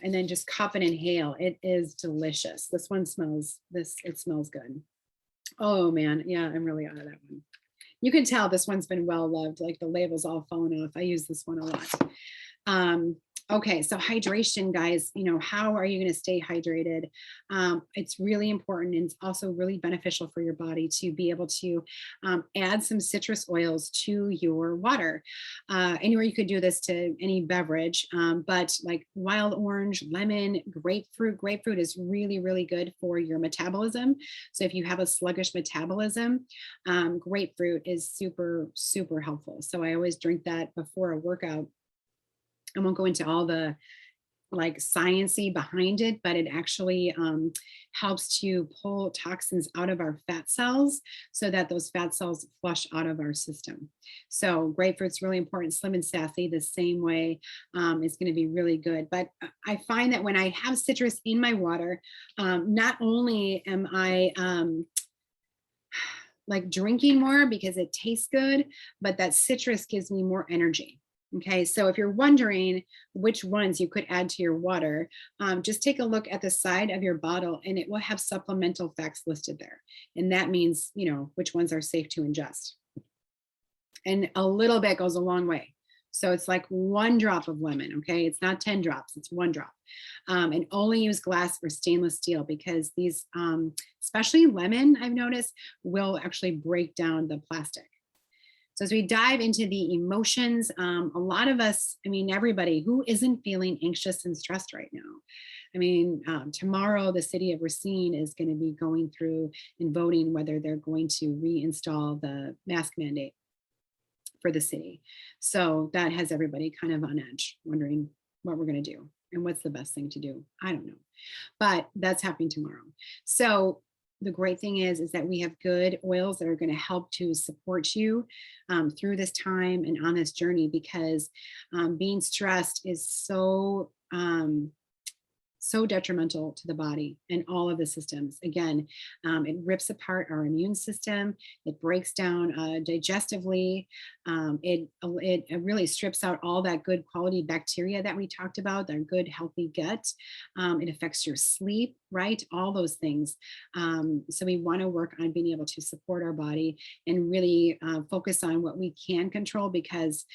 And then just cup and inhale. It is delicious. This one smells, it smells good. Oh man, yeah, I'm really out of that one. You can tell this one's been well loved, like the label's all fallen off. I use this one a lot. Okay, so hydration, guys, you know, how are you going to stay hydrated? It's really important, and it's also really beneficial for your body to be able to add some citrus oils to your water. Anywhere you could do this to any beverage, but like wild orange, lemon, grapefruit. Grapefruit is really, really good for your metabolism. So if you have a sluggish metabolism, grapefruit is super, super helpful. So I always drink that before a workout. I won't go into all the like sciencey behind it, but it actually helps to pull toxins out of our fat cells so that those fat cells flush out of our system. So grapefruit's really important. Slim and Sassy the same way is going to be really good. But I find that when I have citrus in my water, not only am I like drinking more because it tastes good, but that citrus gives me more energy. Okay, so if you're wondering which ones you could add to your water, just take a look at the side of your bottle and it will have supplemental facts listed there. And that means, you know, which ones are safe to ingest. And a little bit goes a long way. So it's like 1 drop of lemon, okay? It's not 10 drops, it's 1 drop. And only use glass or stainless steel because these, especially lemon, I've noticed, will actually break down the plastic. So as we dive into the emotions, a lot of us, I mean, everybody who isn't feeling anxious and stressed right now. I mean, tomorrow, the city of Racine is going to be going through and voting whether they're going to reinstall the mask mandate for the city. So that has everybody kind of on edge, wondering what we're going to do and what's the best thing to do. I don't know, but that's happening tomorrow. So the great thing is that we have good oils that are going to help to support you through this time and on this journey, because being stressed is so detrimental to the body and all of the systems. Again, it rips apart our immune system. It breaks down digestively. It really strips out all that good quality bacteria that we talked about, that good healthy gut. It affects your sleep, right? All those things. So we want to work on being able to support our body and really focus on what we can control, because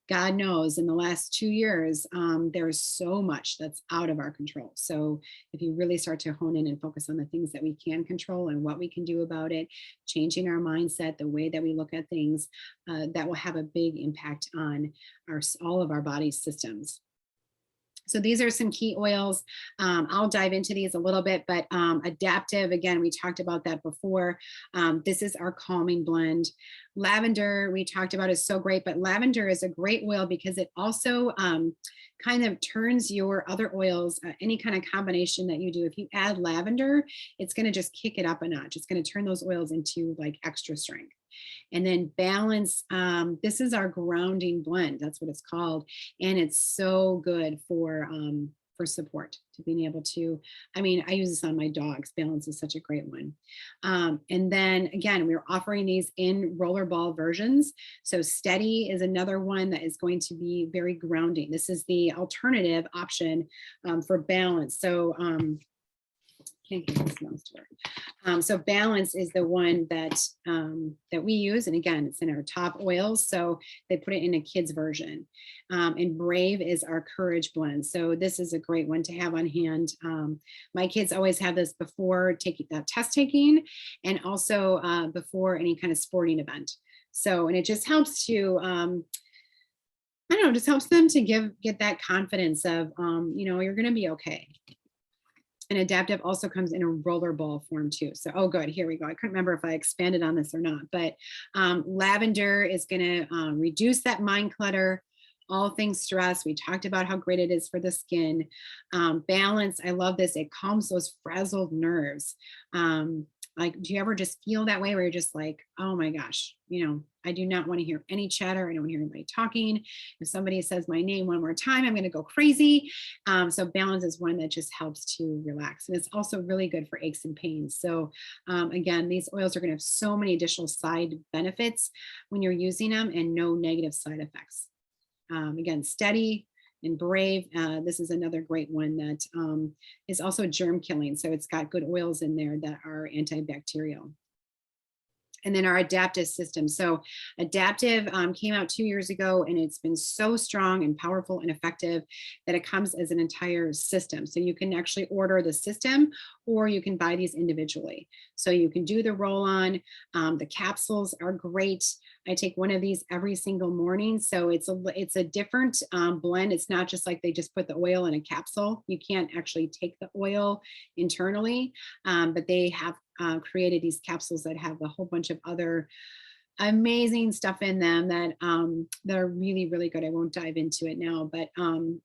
God knows in the last 2 years, there's so much that's out of our control. So if you really start to hone in and focus on the things that we can control and what we can do about it, changing our mindset, the way that we look at things, that will have a big impact on all of our body systems. So these are some key oils. I'll dive into these a little bit, but adaptive, again, we talked about that before. This is our calming blend. Lavender, we talked about, is so great, but lavender is a great oil because it also kind of turns your other oils, any kind of combination that you do. If you add lavender, it's going to just kick it up a notch. It's going to turn those oils into like extra strength. And then balance, this is our grounding blend. That's what it's called. And it's so good for support, to being able to, I mean, I use this on my dogs. Balance is such a great one. And then again, we're offering these in rollerball versions. So Steady is another one that is going to be very grounding. This is the alternative option for balance. So can't get this mouse to work. So Balance is the one that that we use, and again, it's in our top oils. So they put it in a kids version. And Brave is our Courage blend. So this is a great one to have on hand. My kids always have this before taking test taking, and also before any kind of sporting event. So, and it just helps to I don't know, just helps them to get that confidence of you know, you're going to be okay. And adaptive also comes in a rollerball form too. So, oh, good. Here we go. I couldn't remember if I expanded on this or not, but lavender is going to reduce that mind clutter, all things stress. We talked about how great it is for the skin. Balance. I love this. It calms those frazzled nerves. Like, do you ever just feel that way where you're just like, oh my gosh, you know, I do not want to hear any chatter. I don't want to hear anybody talking. If somebody says my name one more time, I'm going to go crazy. So balance is one that just helps to relax. And it's also really good for aches and pains. So again, these oils are going to have so many additional side benefits when you're using them and no negative side effects. Again, steady and brave. This is another great one that is also germ killing. So it's got good oils in there that are antibacterial. And then our adaptive system. So adaptive came out 2 years ago, and it's been so strong and powerful and effective that it comes as an entire system. So you can actually order the system, or you can buy these individually. So you can do the roll on. The capsules are great. I take one of these every single morning. So it's a different blend. It's not just like they just put the oil in a capsule. You can't actually take the oil internally, but they have created these capsules that have a whole bunch of other amazing stuff in them that that are really, really good. I won't dive into it now, but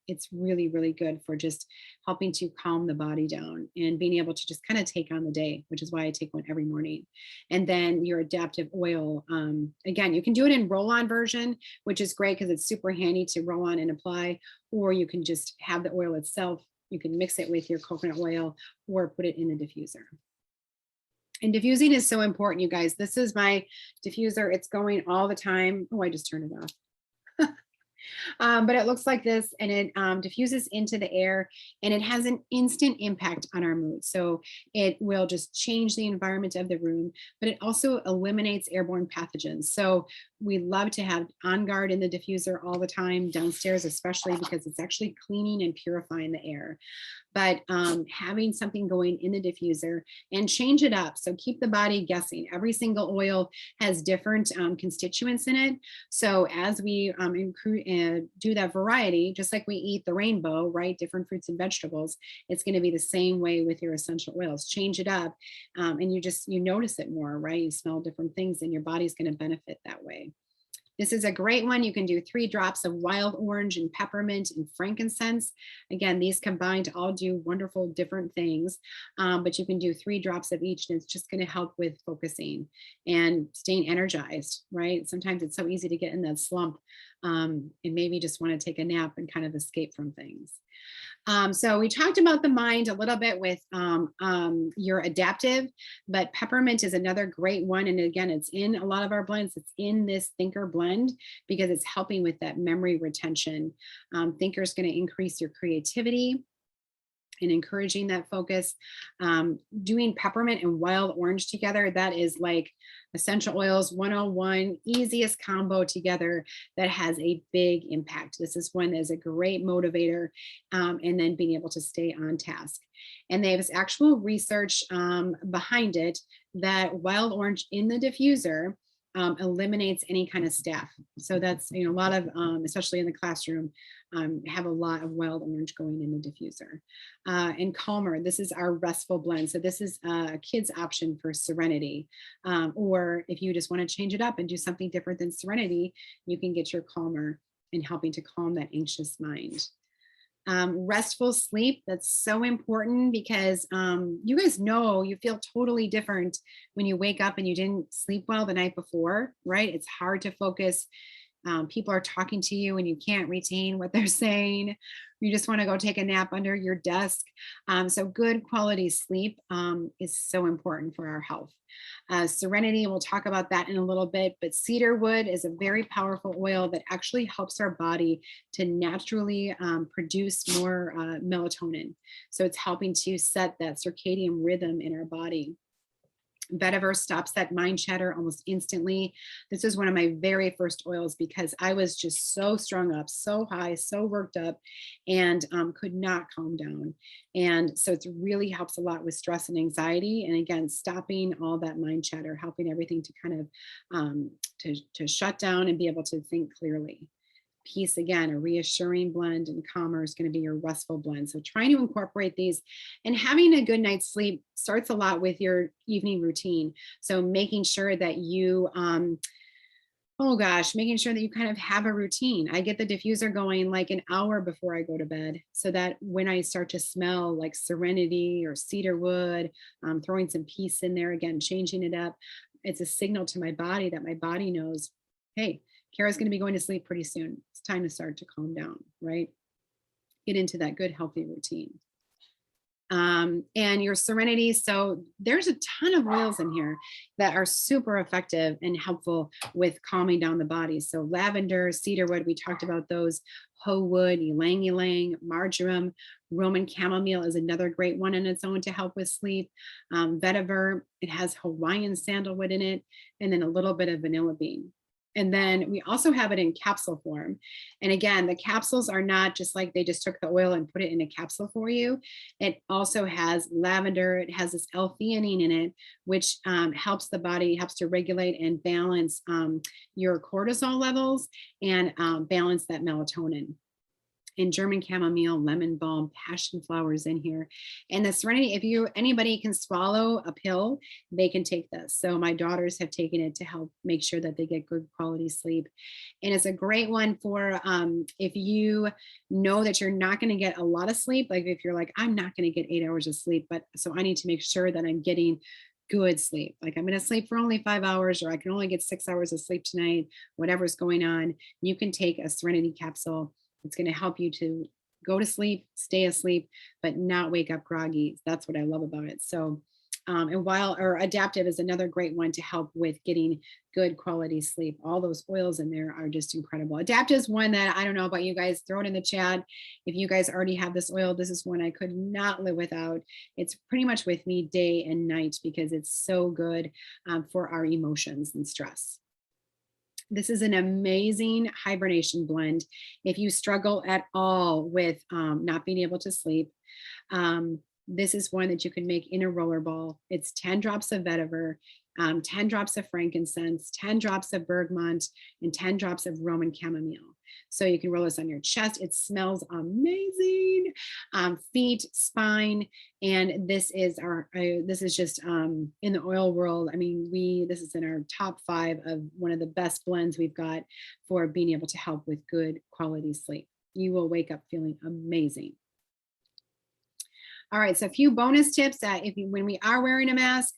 it's really, really good for just helping to calm the body down and being able to just kind of take on the day, which is why I take one every morning. And then your adaptive oil, again, you can do it in roll-on version, which is great because it's super handy to roll on and apply, or you can just have the oil itself. You can mix it with your coconut oil or put it in the diffuser. And diffusing is so important, you guys. This is my diffuser. It's going all the time. Oh, I just turned it off. But it looks like this, and it diffuses into the air, and it has an instant impact on our mood. So it will just change the environment of the room, but it also eliminates airborne pathogens. So we love to have OnGuard in the diffuser all the time downstairs, especially because it's actually cleaning and purifying the air. But having something going in the diffuser and change it up. So keep the body guessing. Every single oil has different constituents in it. So as we do that variety, just like we eat the rainbow, right? Different fruits and vegetables, it's going to be the same way with your essential oils. Change it up and you notice it more, right? You smell different things and your body's going to benefit that way. This is a great one. You can do 3 drops of wild orange and peppermint and frankincense. Again, these combined all do wonderful different things, but you can do 3 drops of each, and it's just going to help with focusing and staying energized, right? Sometimes it's so easy to get in that slump and maybe just want to take a nap and kind of escape from things. So we talked about the mind a little bit with your adaptive, but peppermint is another great one. And again, it's in a lot of our blends. It's in this Thinker blend because it's helping with that memory retention. Thinker is going to increase your creativity and encouraging that focus. Doing peppermint and wild orange together, that is like essential oils 101, easiest combo together that has a big impact. This is one that is a great motivator, and then being able to stay on task. And they have actual research behind it that wild orange in the diffuser eliminates any kind of staph. So that's, a lot of, especially in the classroom, have a lot of wild orange going in the diffuser. And Calmer, this is our restful blend. So this is a kid's option for Serenity. Or if you just want to change it up and do something different than Serenity, you can get your Calmer in helping to calm that anxious mind. Restful sleep, that's so important because you guys know you feel totally different when you wake up and you didn't sleep well the night before, right? It's hard to focus. People are talking to you and you can't retain what they're saying. You just want to go take a nap under your desk. So good quality sleep is so important for our health. Serenity, we'll talk about that in a little bit, but cedar wood is a very powerful oil that actually helps our body to naturally produce more melatonin. So it's helping to set that circadian rhythm in our body. Vetiver stops that mind chatter almost instantly. This is one of my very first oils because I was just so strung up, so high, so worked up, and could not calm down. And so it really helps a lot with stress and anxiety. And again, stopping all that mind chatter, helping everything to kind of to shut down and be able to think clearly. Peace, again, a reassuring blend, and Calmer is going to be your restful blend. So trying to incorporate these, and having a good night's sleep starts a lot with your evening routine. So making sure that you, making sure that you kind of have a routine. I get the diffuser going like an hour before I go to bed, so that when I start to smell like Serenity or cedar wood, throwing some peace in there, again, changing it up, it's a signal to my body that my body knows hey, Kara's going to be going to sleep pretty soon. It's time to start to calm down, right? Get into that good, healthy routine. And your Serenity. So there's a ton of oils in here that are super effective and helpful with calming down the body. So lavender, cedarwood, we talked about those, hoe wood, ylang ylang, marjoram, Roman chamomile is another great one on its own to help with sleep. Vetiver, it has Hawaiian sandalwood in it, and then a little bit of vanilla bean. And then we also have it in capsule form. And again, the capsules are not just like they just took the oil and put it in a capsule for you. It also has lavender. It has this L-theanine in it, which helps the body, helps to regulate and balance your cortisol levels and balance that melatonin. And German chamomile, lemon balm, passion flowers in here. And the Serenity, if anybody can swallow a pill, they can take this. So my daughters have taken it to help make sure that they get good quality sleep. And it's a great one for if you know that you're not going to get a lot of sleep, like if you're like, I'm not going to get 8 hours of sleep, but so I need to make sure that I'm getting good sleep. Like I'm going to sleep for only 5 hours, or I can only get 6 hours of sleep tonight, whatever's going on. You can take a Serenity capsule. It's going to help you to go to sleep, stay asleep, but not wake up groggy. That's what I love about it. So, or Adaptive is another great one to help with getting good quality sleep. All those oils in there are just incredible. Adaptive is one that I don't know about you guys. Throw it in the chat. If you guys already have this oil, this is one I could not live without. It's pretty much with me day and night because it's so good for our emotions and stress. This is an amazing hibernation blend. If you struggle at all with not being able to sleep, this is one that you can make in a rollerball. It's 10 drops of vetiver, 10 drops of frankincense, 10 drops of bergamot, and 10 drops of Roman chamomile. So you can roll this on your chest. It smells amazing. Feet, spine, and this is just in the oil world. I mean, this is in our top 5 of one of the best blends we've got for being able to help with good quality sleep. You will wake up feeling amazing. All right, so a few bonus tips that when we are wearing a mask,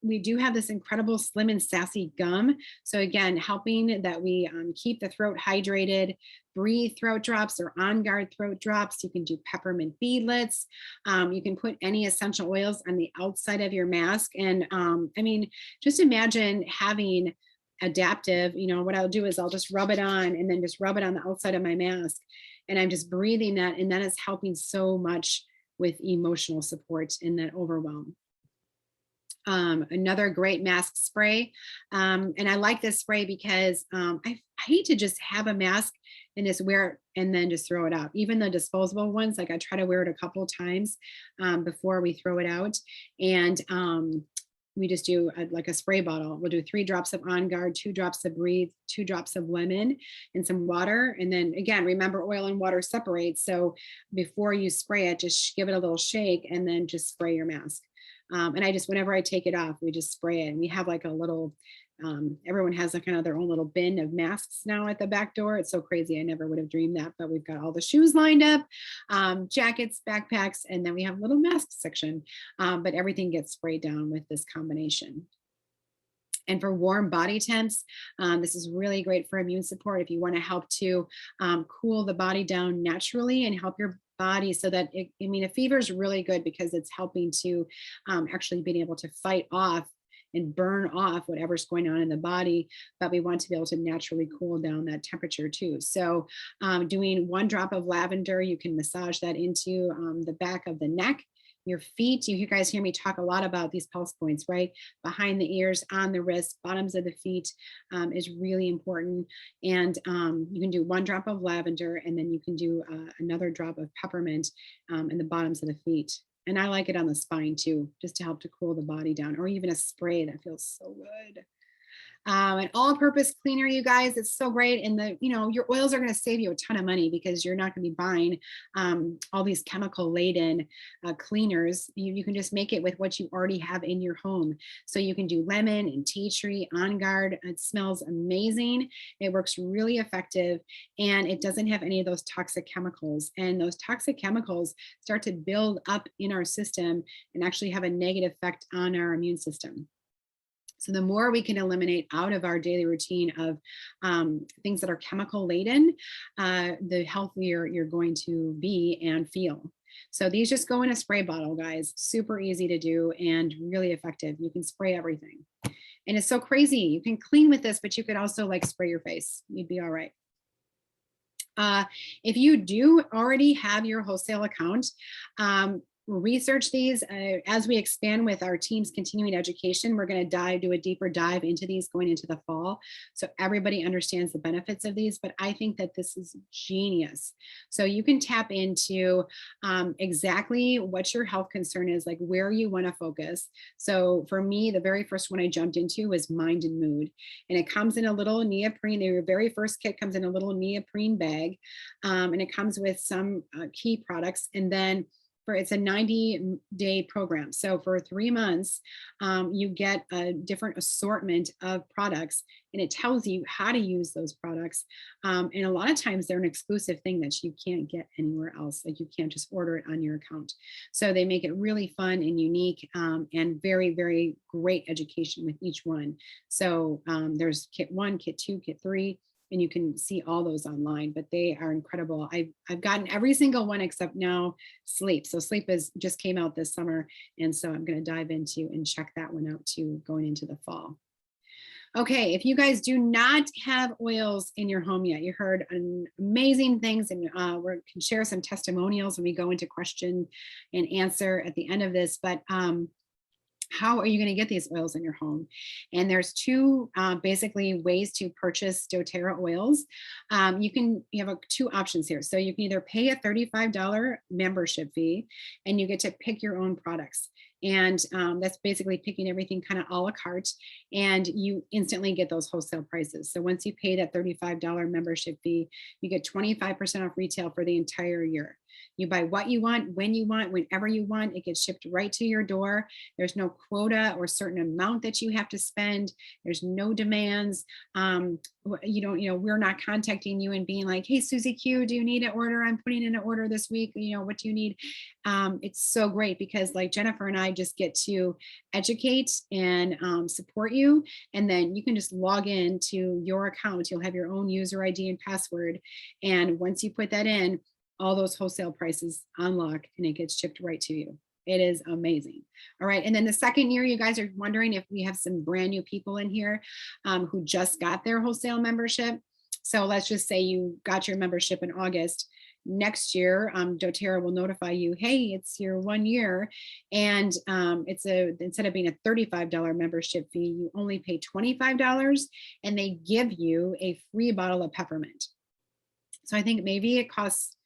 we do have this incredible Slim and Sassy gum. So again, helping that we keep the throat hydrated. Breathe throat drops or OnGuard throat drops. You can do peppermint beadlets. You can put any essential oils on the outside of your mask. And I mean, just imagine having Adaptive, what I'll do is I'll just rub it on and then just rub it on the outside of my mask. And I'm just breathing that, and that is helping so much with emotional support in that overwhelm. Another great mask spray. And I like this spray because I hate to just have a mask and just wear it and then just throw it out. Even the disposable ones, like I try to wear it a couple of times before we throw it out. And we just do like a spray bottle. We'll do 3 drops of OnGuard, 2 drops of Breathe, 2 drops of lemon, and some water. And then again, remember, oil and water separate. So before you spray it, just give it a little shake and then just spray your mask. And whenever I take it off, we just spray it. And we have like a little, everyone has like kind of their own little bin of masks now at the back door. It's so crazy. I never would have dreamed that, but we've got all the shoes lined up, jackets, backpacks, and then we have a little mask section, but everything gets sprayed down with this combination. And for warm body temps, this is really great for immune support. If you want to help to cool the body down naturally and help your body so that a fever is really good because it's helping to actually being able to fight off and burn off whatever's going on in the body, but we want to be able to naturally cool down that temperature too. So doing 1 drop of lavender, you can massage that into the back of the neck, your feet. You guys hear me talk a lot about these pulse points, right? Behind the ears, on the wrists, bottoms of the feet is really important. And you can do 1 drop of lavender, and then you can do another drop of peppermint in the bottoms of the feet. And I like it on the spine too, just to help to cool the body down, or even a spray that feels so good. An all-purpose cleaner, you guys, it's so great. And your oils are going to save you a ton of money because you're not going to be buying all these chemical laden cleaners. You can just make it with what you already have in your home. So you can do lemon and tea tree, OnGuard. It smells amazing. It works really effective, and it doesn't have any of those toxic chemicals. And those toxic chemicals start to build up in our system and actually have a negative effect on our immune system. So the more we can eliminate out of our daily routine of things that are chemical laden, the healthier you're going to be and feel. So these just go in a spray bottle, guys. Super easy to do and really effective. You can spray everything. And it's so crazy. You can clean with this, but you could also like spray your face. You'd be all right. If you do already have your wholesale account, research these as we expand with our team's continuing education. We're going to do a deeper dive into these going into the fall, so everybody understands the benefits of these. But I think that this is genius. So you can tap into exactly what your health concern is, like where you want to focus. So for me, the very first one I jumped into was mind and mood, and it comes in a little neoprene. Your very first kit comes in a little neoprene bag, and it comes with some key products, and then it's a 90-day program. So for 3 months, you get a different assortment of products, and it tells you how to use those products. And a lot of times they're an exclusive thing that you can't get anywhere else. Like you can't just order it on your account. So they make it really fun and unique, and very, very great education with each one. So there's kit 1, kit 2, kit 3. And you can see all those online, but they are incredible. I've gotten every single one except now sleep. So sleep just came out this summer. And so I'm going to dive into and check that one out too, going into the fall. Okay, if you guys do not have oils in your home yet, you heard amazing things, and we can share some testimonials when we go into question and answer at the end of this. But how are you going to get these oils in your home? And there's two basically ways to purchase doTERRA oils. You have two options here. So you can either pay a $35 membership fee and you get to pick your own products. And that's basically picking everything kind of a la carte, and you instantly get those wholesale prices. So once you pay that $35 membership fee, you get 25% off retail for the entire year. You buy what you want, when you want, whenever you want. It gets shipped right to your door. There's no quota or certain amount that you have to spend. There's no demands. We're not contacting you and being like, hey, Susie Q, do you need an order? I'm putting in an order this week. What do you need? It's so great because like Jennifer and I just get to educate and support you. And then you can just log in to your account. You'll have your own user ID and password. And once you put that in, all those wholesale prices unlock and it gets shipped right to you. It is amazing. All right. And then the second year, you guys are wondering if we have some brand new people in here who just got their wholesale membership. So let's just say you got your membership in August. Next year, doTERRA will notify you, hey, it's your 1 year. And instead of being a $35 membership fee, you only pay $25, and they give you a free bottle of peppermint. So I think maybe it costs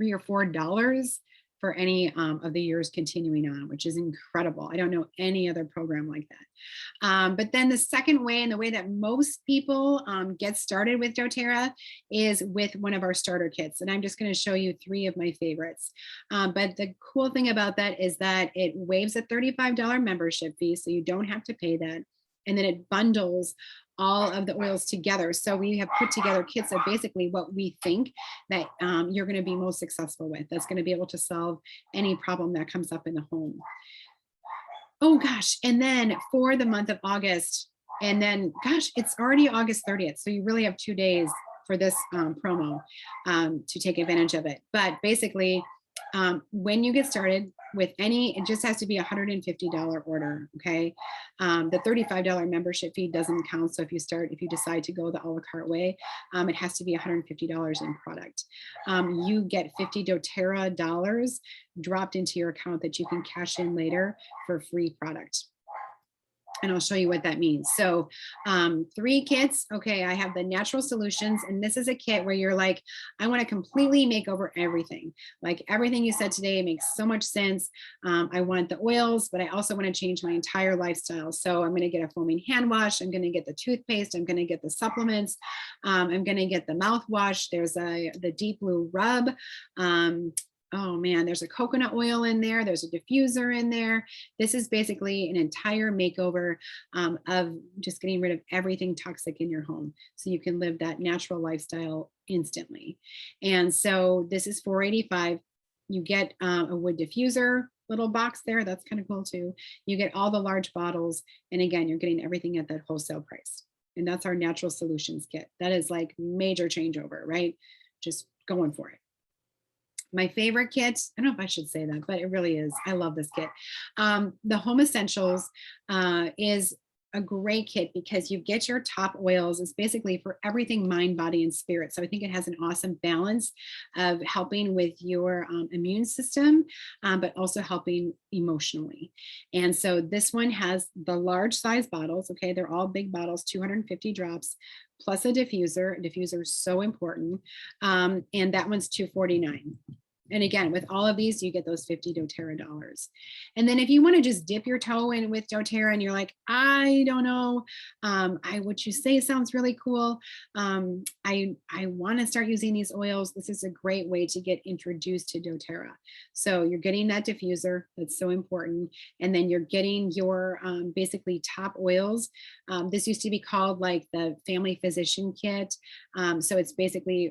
$3 or $4 for any of the years continuing on, which is incredible. I don't know any other program like that. But then the second way, and the way that most people get started with doTERRA, is with one of our starter kits. And I'm just going to show you 3 of my favorites. But the cool thing about that is that it waives a $35 membership fee, so you don't have to pay that. And then it bundles all of the oils together. So we have put together kits of basically what we think that you're going to be most successful with, that's going to be able to solve any problem that comes up in the home. Oh gosh. And then for the month of August, and then gosh, it's already August 30th. So you really have 2 days for this promo to take advantage of it. But basically, when you get started with it just has to be a $150 order. Okay. The $35 membership fee doesn't count. So if you decide to go the a la carte way, it has to be $150 in product. You get 50 doTERRA dollars dropped into your account that you can cash in later for free product. And I'll show you what that means. So 3 kits. Okay, I have the natural solutions. And this is a kit where you're like, I want to completely make over everything. Like everything you said today makes so much sense. I want the oils, but I also want to change my entire lifestyle. So I'm going to get a foaming hand wash. I'm going to get the toothpaste. I'm going to get the supplements. I'm going to get the mouthwash. There's the deep blue rub. Oh man, there's a coconut oil in there. There's a diffuser in there. This is basically an entire makeover of just getting rid of everything toxic in your home, so you can live that natural lifestyle instantly. And so this is $485. You get a wood diffuser, little box there. That's kind of cool too. You get all the large bottles. And again, you're getting everything at that wholesale price. And that's our natural solutions kit. That is like major changeover, right? Just going for it. My favorite kit, I don't know if I should say that, but it really is. I love this kit. The Home Essentials is a great kit because you get your top oils. It's basically for everything mind, body, and spirit. So I think it has an awesome balance of helping with your immune system, but also helping emotionally. And so this one has the large size bottles. Okay, they're all big bottles, 250 drops, plus a diffuser. A diffuser is so important. And that one's $249. And again, with all of these, you get those 50 doTERRA dollars. And then if you want to just dip your toe in with doTERRA and you're like, I don't know, what you say sounds really cool. I want to start using these oils. This is a great way to get introduced to doTERRA. So you're getting that diffuser. That's so important. And then you're getting your basically top oils. This used to be called like the Family Physician Kit. So it's basically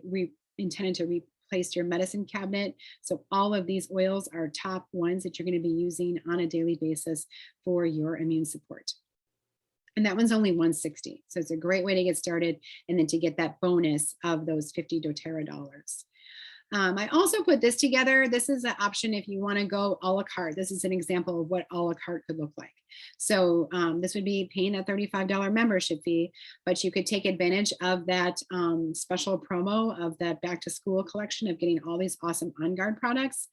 intended to replace your medicine cabinet. So all of these oils are top ones that you're going to be using on a daily basis for your immune support. And that one's only $160. So it's a great way to get started and then to get that bonus of those 50 doTERRA dollars. I also put this together. This is an option if you want to go a la carte. This is an example of what a la carte could look like. So this would be paying a $35 membership fee, but you could take advantage of that special promo of that back to school collection of getting all these awesome OnGuard products,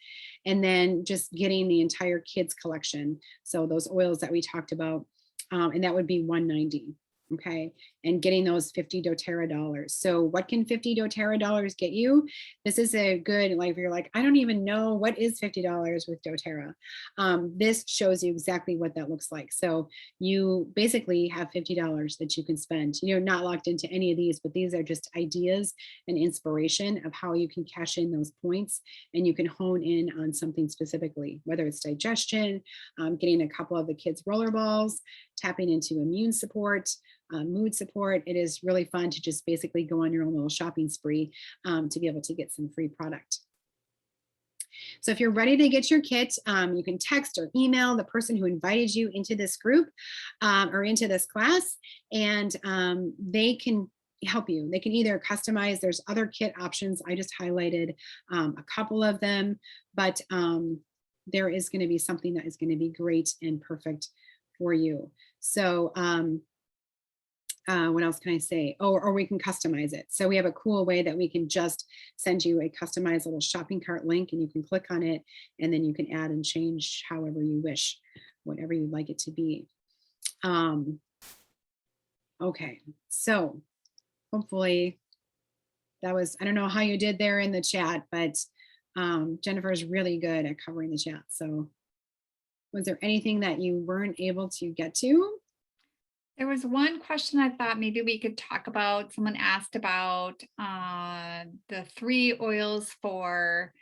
and then just getting the entire kids collection. So those oils that we talked about, and that would be $190. Okay, and getting those 50 doTERRA dollars. So what can 50 doTERRA dollars get you? This is a good, like, if you're like, I don't even know what is $50 with doTERRA. This shows you exactly what that looks like. So you basically have $50 that you can spend. You're not locked into any of these, but these are just ideas and inspiration of how you can cash in those points, and you can hone in on something specifically, whether it's digestion, getting a couple of the kids' rollerballs, tapping into immune support, mood support. It is really fun to just basically go on your own little shopping spree to be able to get some free product. So if you're ready to get your kit, you can text or email the person who invited you into this group or into this class, and they can help you. They can either customize, there's other kit options. I just highlighted a couple of them, but there is going to be something that is going to be great and perfect for you. So what else can I say? Oh, or we can customize it. So we have a cool way that we can just send you a customized little shopping cart link, and you can click on it, and then you can add and change however you wish, whatever you'd like it to be. Okay, so hopefully that was, I don't know how you did there in the chat, but Jennifer is really good at covering the chat. So was there anything that you weren't able to get to? There was one question I thought maybe we could talk about. Someone asked about the 3 oils for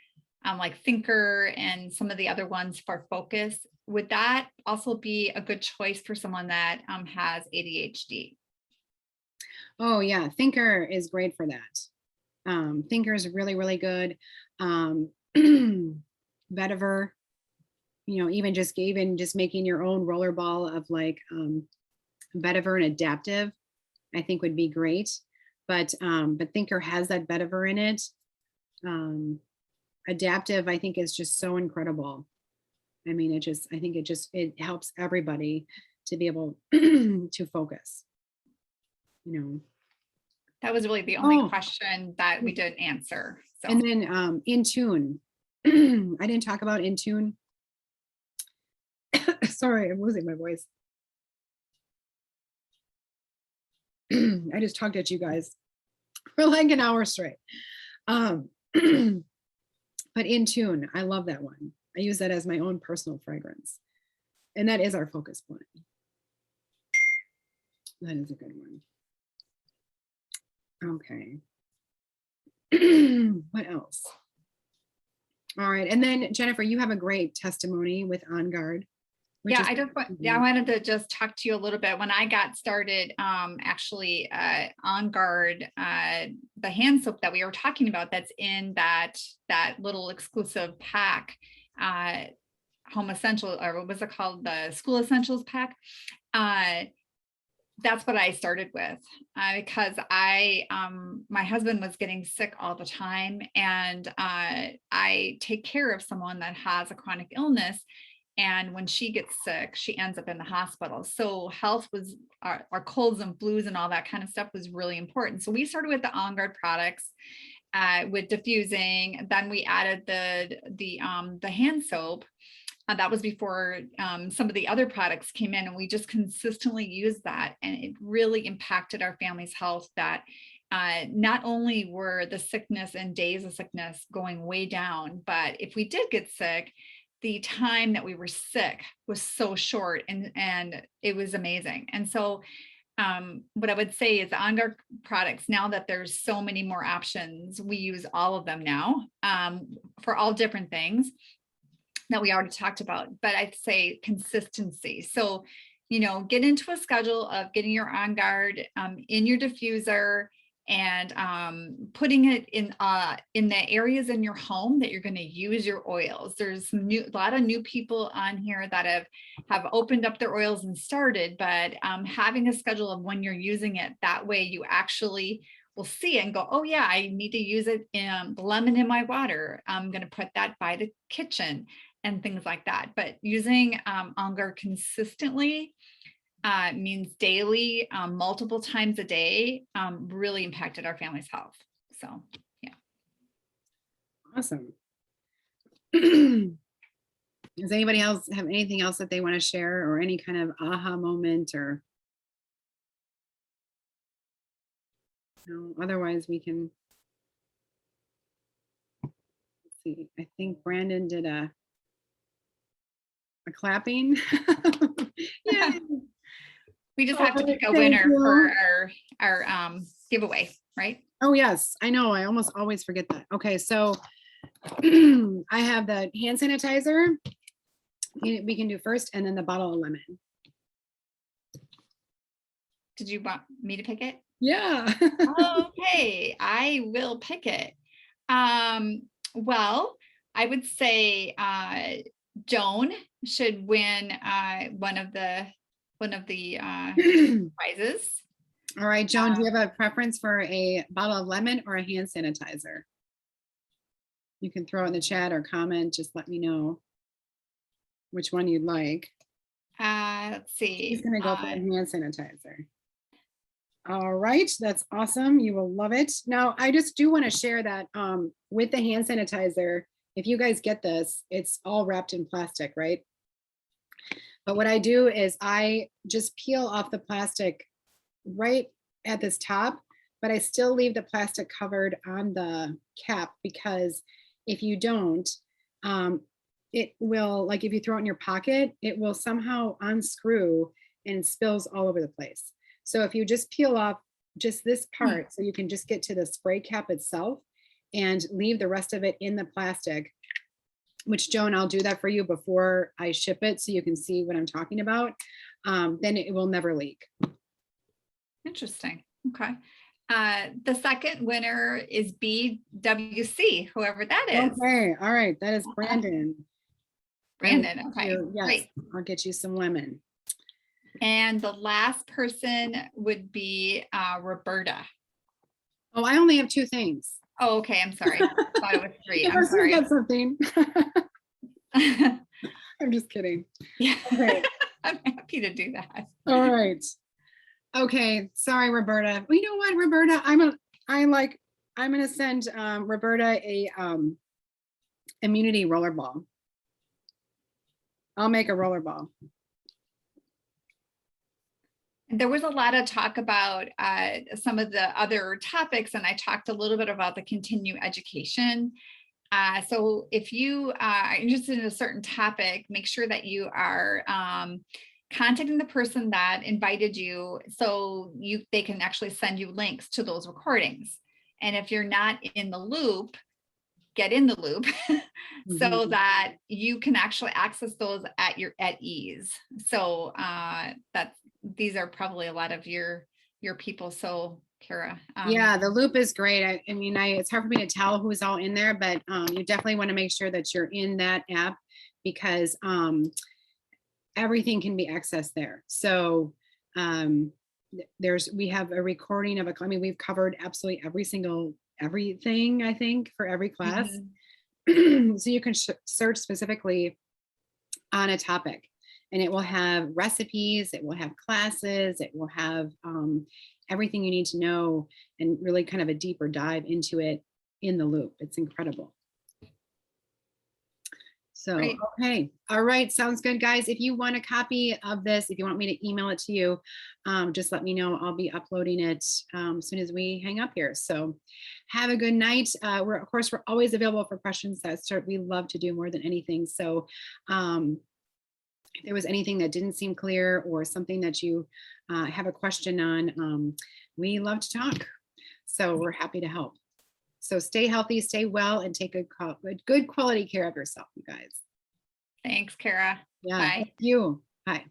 like Thinker and some of the other ones for focus. Would that also be a good choice for someone that has ADHD? Oh yeah, Thinker is great for that. Thinker is really, really good. Vetiver, even just making your own rollerball of like vetiver and adaptive, I think would be great. But Thinker has that vetiver in it. Adaptive, I think, is just so incredible. I mean, it helps everybody to be able to focus. That was really the only question that we didn't answer. So. And then In Tune. I didn't talk about In Tune. Sorry, I'm losing my voice. I just talked at you guys for like an hour straight. But In Tune, I love that one. I use that as my own personal fragrance. And that is our focus point. That is a good one. Okay. What else? All right. And then Jennifer, you have a great testimony with OnGuard. Yeah, I wanted to just talk to you a little bit. When I got started, actually, OnGuard, the hand soap that we were talking about, that's in that little exclusive pack. home essential, or what was it called? The school essentials pack. That's what I started with, because my husband was getting sick all the time, and I take care of someone that has a chronic illness. And when she gets sick, she ends up in the hospital. So health was our colds and flus and all that kind of stuff was really important. So we started with the OnGuard products, with diffusing. Then we added the hand soap. That was before some of the other products came in, and we just consistently used that. And it really impacted our family's health, that not only were the sickness and days of sickness going way down, but if we did get sick, the time that we were sick was so short, and it was amazing. And so what I would say is OnGuard products, now that there's so many more options, we use all of them now for all different things that we already talked about. But I'd say consistency. So, get into a schedule of getting your OnGuard in your diffuser, and putting it in the areas in your home that you're going to use your oils. There's a lot of new people on here that have opened up their oils and started, but having a schedule of when you're using it, that way you actually will see it and go, oh yeah, I need to use it in lemon in my water. I'm going to put that by the kitchen and things like that. But using OnGuard consistently means daily, multiple times a day, really impacted our family's health. So, yeah. Awesome. Does anybody else have anything else that they want to share, or any kind of aha moment, or no? Otherwise we can, let's see. I think Brandon did a clapping. Yeah. We just have to pick a winner for our giveaway, right? Oh yes, I know. I almost always forget that. Okay, so I have the hand sanitizer. We can do first, and then the bottle of lemon. Did you want me to pick it? Yeah. Okay, I will pick it. Well, I would say Joan should win one of the prizes. All right, Joan, do you have a preference for a bottle of lemon or a hand sanitizer? You can throw it in the chat or comment. Just let me know which one you'd like. Let's see. He's gonna go for the hand sanitizer. All right, that's awesome. You will love it. Now, I just do want to share that with the hand sanitizer, if you guys get this, it's all wrapped in plastic, right? But what I do is I just peel off the plastic right at this top, but I still leave the plastic covered on the cap, because if you don't, it will, like if you throw it in your pocket, it will somehow unscrew and spills all over the place. So if you just peel off just this part, so you can just get to the spray cap itself and leave the rest of it in the plastic, which Joan, I'll do that for you before I ship it so you can see what I'm talking about, then it will never leak. Interesting. Okay. The second winner is BWC, whoever that is. Okay. All right. That is Brandon. Brandon. Okay. Yes. Great. I'll get you some lemon. And the last person would be Roberta. Oh, I only have two things. Oh, okay. I'm sorry. I thought it was three. I'm Unless sorry. you got something. I'm just kidding. Yeah. Okay. I'm happy to do that. All right. Okay. Sorry, Roberta. Well, you know what, Roberta? I'm gonna send Roberta a immunity rollerball. I'll make a rollerball. There was a lot of talk about some of the other topics, and I talked a little bit about the continuing education. So if you are interested in a certain topic, make sure that you are contacting the person that invited you, so they can actually send you links to those recordings. And if you're not in the loop, get in the loop so that you can actually access those at ease. So these are probably a lot of your people. So Kara. Yeah, the loop is great. I mean, it's hard for me to tell who's all in there, but you definitely want to make sure that you're in that app, because everything can be accessed there. So we have a recording of I mean, we've covered absolutely everything, I think, for every class. So you can search specifically on a topic, and it will have recipes, it will have classes, it will have everything you need to know, and really kind of a deeper dive into it in the loop. It's incredible. So, Great. okay. All right. Sounds good, guys. If you want a copy of this, if you want me to email it to you, just let me know. I'll be uploading it as soon as we hang up here. So have a good night. Of course, we're always available for questions. We love to do more than anything. So if there was anything that didn't seem clear or something that you have a question on, we love to talk. So we're happy to help. So stay healthy, stay well, and take good quality care of yourself, you guys. Thanks, Kara. Yeah, Bye. thank you. Bye.